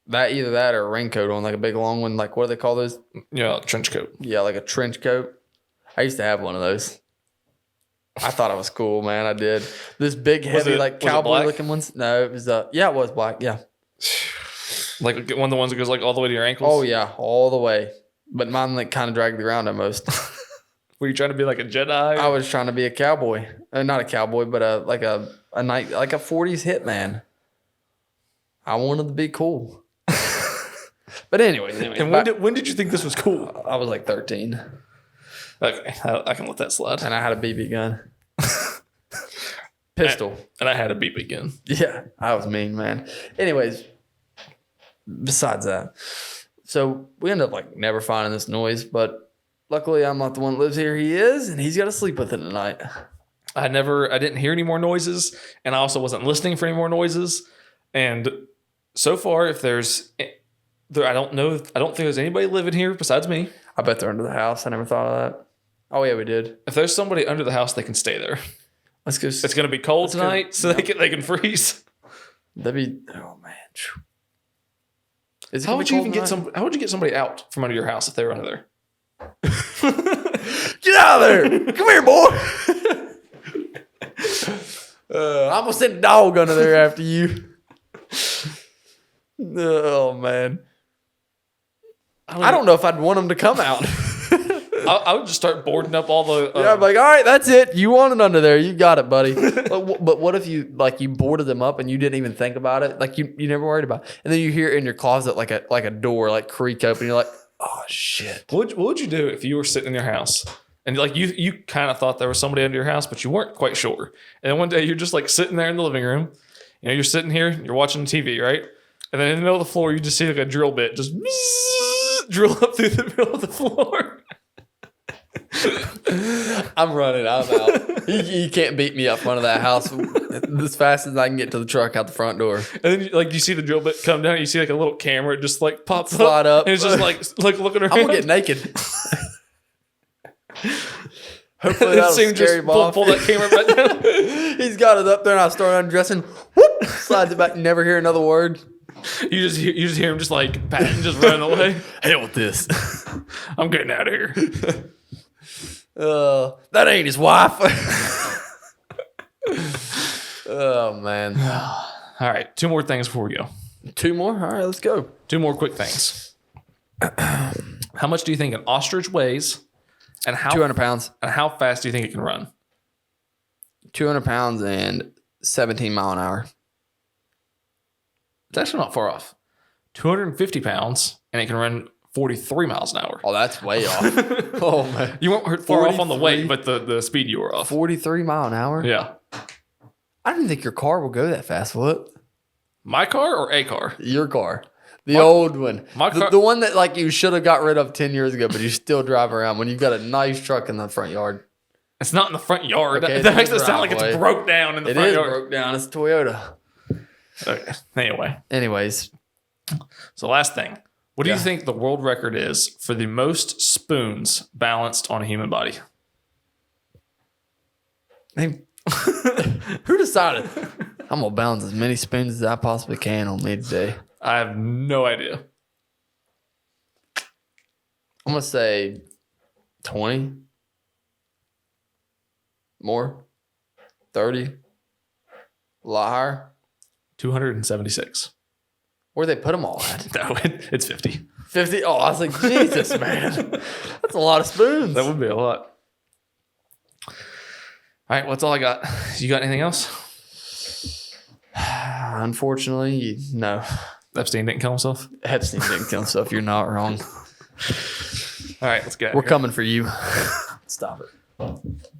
either that or a raincoat on, like a big long one. Like what do they call those? Yeah, trench coat. Yeah, like a trench coat. I used to have one of those. I thought it was cool, man. I did. This big, heavy, like cowboy looking ones. No, it was it was black. Yeah. Like one of the ones that goes like all the way to your ankles? Oh yeah, all the way. But mine like kind of dragged the ground almost. Were you trying to be like a Jedi? I was trying to be a cowboy. Not a cowboy, but a night like a 40s hitman. I wanted to be cool. But anyway. And when did you think this was cool? I was like 13. Okay, I can let that slide. And I had a BB gun. Pistol. And I had a BB gun. Yeah, I was mean, man. Anyways, besides that. So we ended up like never finding this noise, but luckily I'm not the one that lives here. He is, and he's got to sleep with it tonight. I didn't hear any more noises, and I also wasn't listening for any more noises. And so far, I don't think there's anybody living here besides me. I bet they're under the house. I never thought of that. Oh yeah, we did. If there's somebody under the house, they can stay there. Let's go. It's going to be cold tonight, so they can freeze. That'd be, oh man. How would you get somebody out from under your house if they were under there? Get out of there! Come here, boy. I'm gonna send a dog under there after you. Oh man. I don't know if I'd want him to come out. I would just start boarding up all the. Yeah, I'm like, all right, that's it. You want it under there. You got it, buddy. But what if you boarded them up and you didn't even think about it? Like you never worried about it. And then you hear in your closet like a door like creak open. You're like, oh shit. What would you do if you were sitting in your house and like you kind of thought there was somebody under your house, but you weren't quite sure. And then one day you're just like sitting there in the living room. You know, you're sitting here, you're watching TV, right? And then in the middle of the floor, you just see like a drill bit just drill up through the middle of the floor. I'm running. I'm out. You can't beat me up front of that house as fast as I can get to the truck out the front door. And then like you see the drill bit come down. You see like a little camera just like pops slide up. And it's just like looking around. I'm gonna get naked. Hopefully that'll scare him off. Pull that camera back down. He's got it up there, and I start undressing. Whoop! Slides it back. Never hear another word. You just hear him just like patting, just running away. Hell with this. I'm getting out of here. That ain't his wife. Oh man. All right, 2 more things before we go. 2 more? All right, let's go. 2 more quick things. How much do you think an ostrich weighs? And how 200 pounds. And how fast do you think it can run? 200 pounds and 17 mile an hour. It's actually not far off. 250 pounds, and it can run 43 miles an hour. Oh, that's way off. Oh, man. You weren't far off on the 43? weight, but the speed you were off. 43 mile an hour? Yeah. I don't even think your car will go that fast, will it? My car or a car? Your car. The old one. My car. The one that like you should have got rid of 10 years ago, but you still drive around when you've got a nice truck in the front yard. It's not in the front yard. Okay, That makes it sound like it's broke down in the front yard. It is broke down. It's a Toyota. Okay. Anyway. Anyways. So last thing. What do you think the world record is for the most spoons balanced on a human body? Hey, who decided? I'm going to balance as many spoons as I possibly can on me today. I have no idea. I'm going to say 20. More? 30? A lot higher? 276. Where'd they put them all at? No, it's 50. 50? Oh, I was like, Jesus, man. That's a lot of spoons. That would be a lot. All right, what's all I got? You got anything else? Unfortunately, no. Epstein didn't kill himself? Epstein didn't kill himself. You're not wrong. All right, let's go. We're coming for you. Stop it.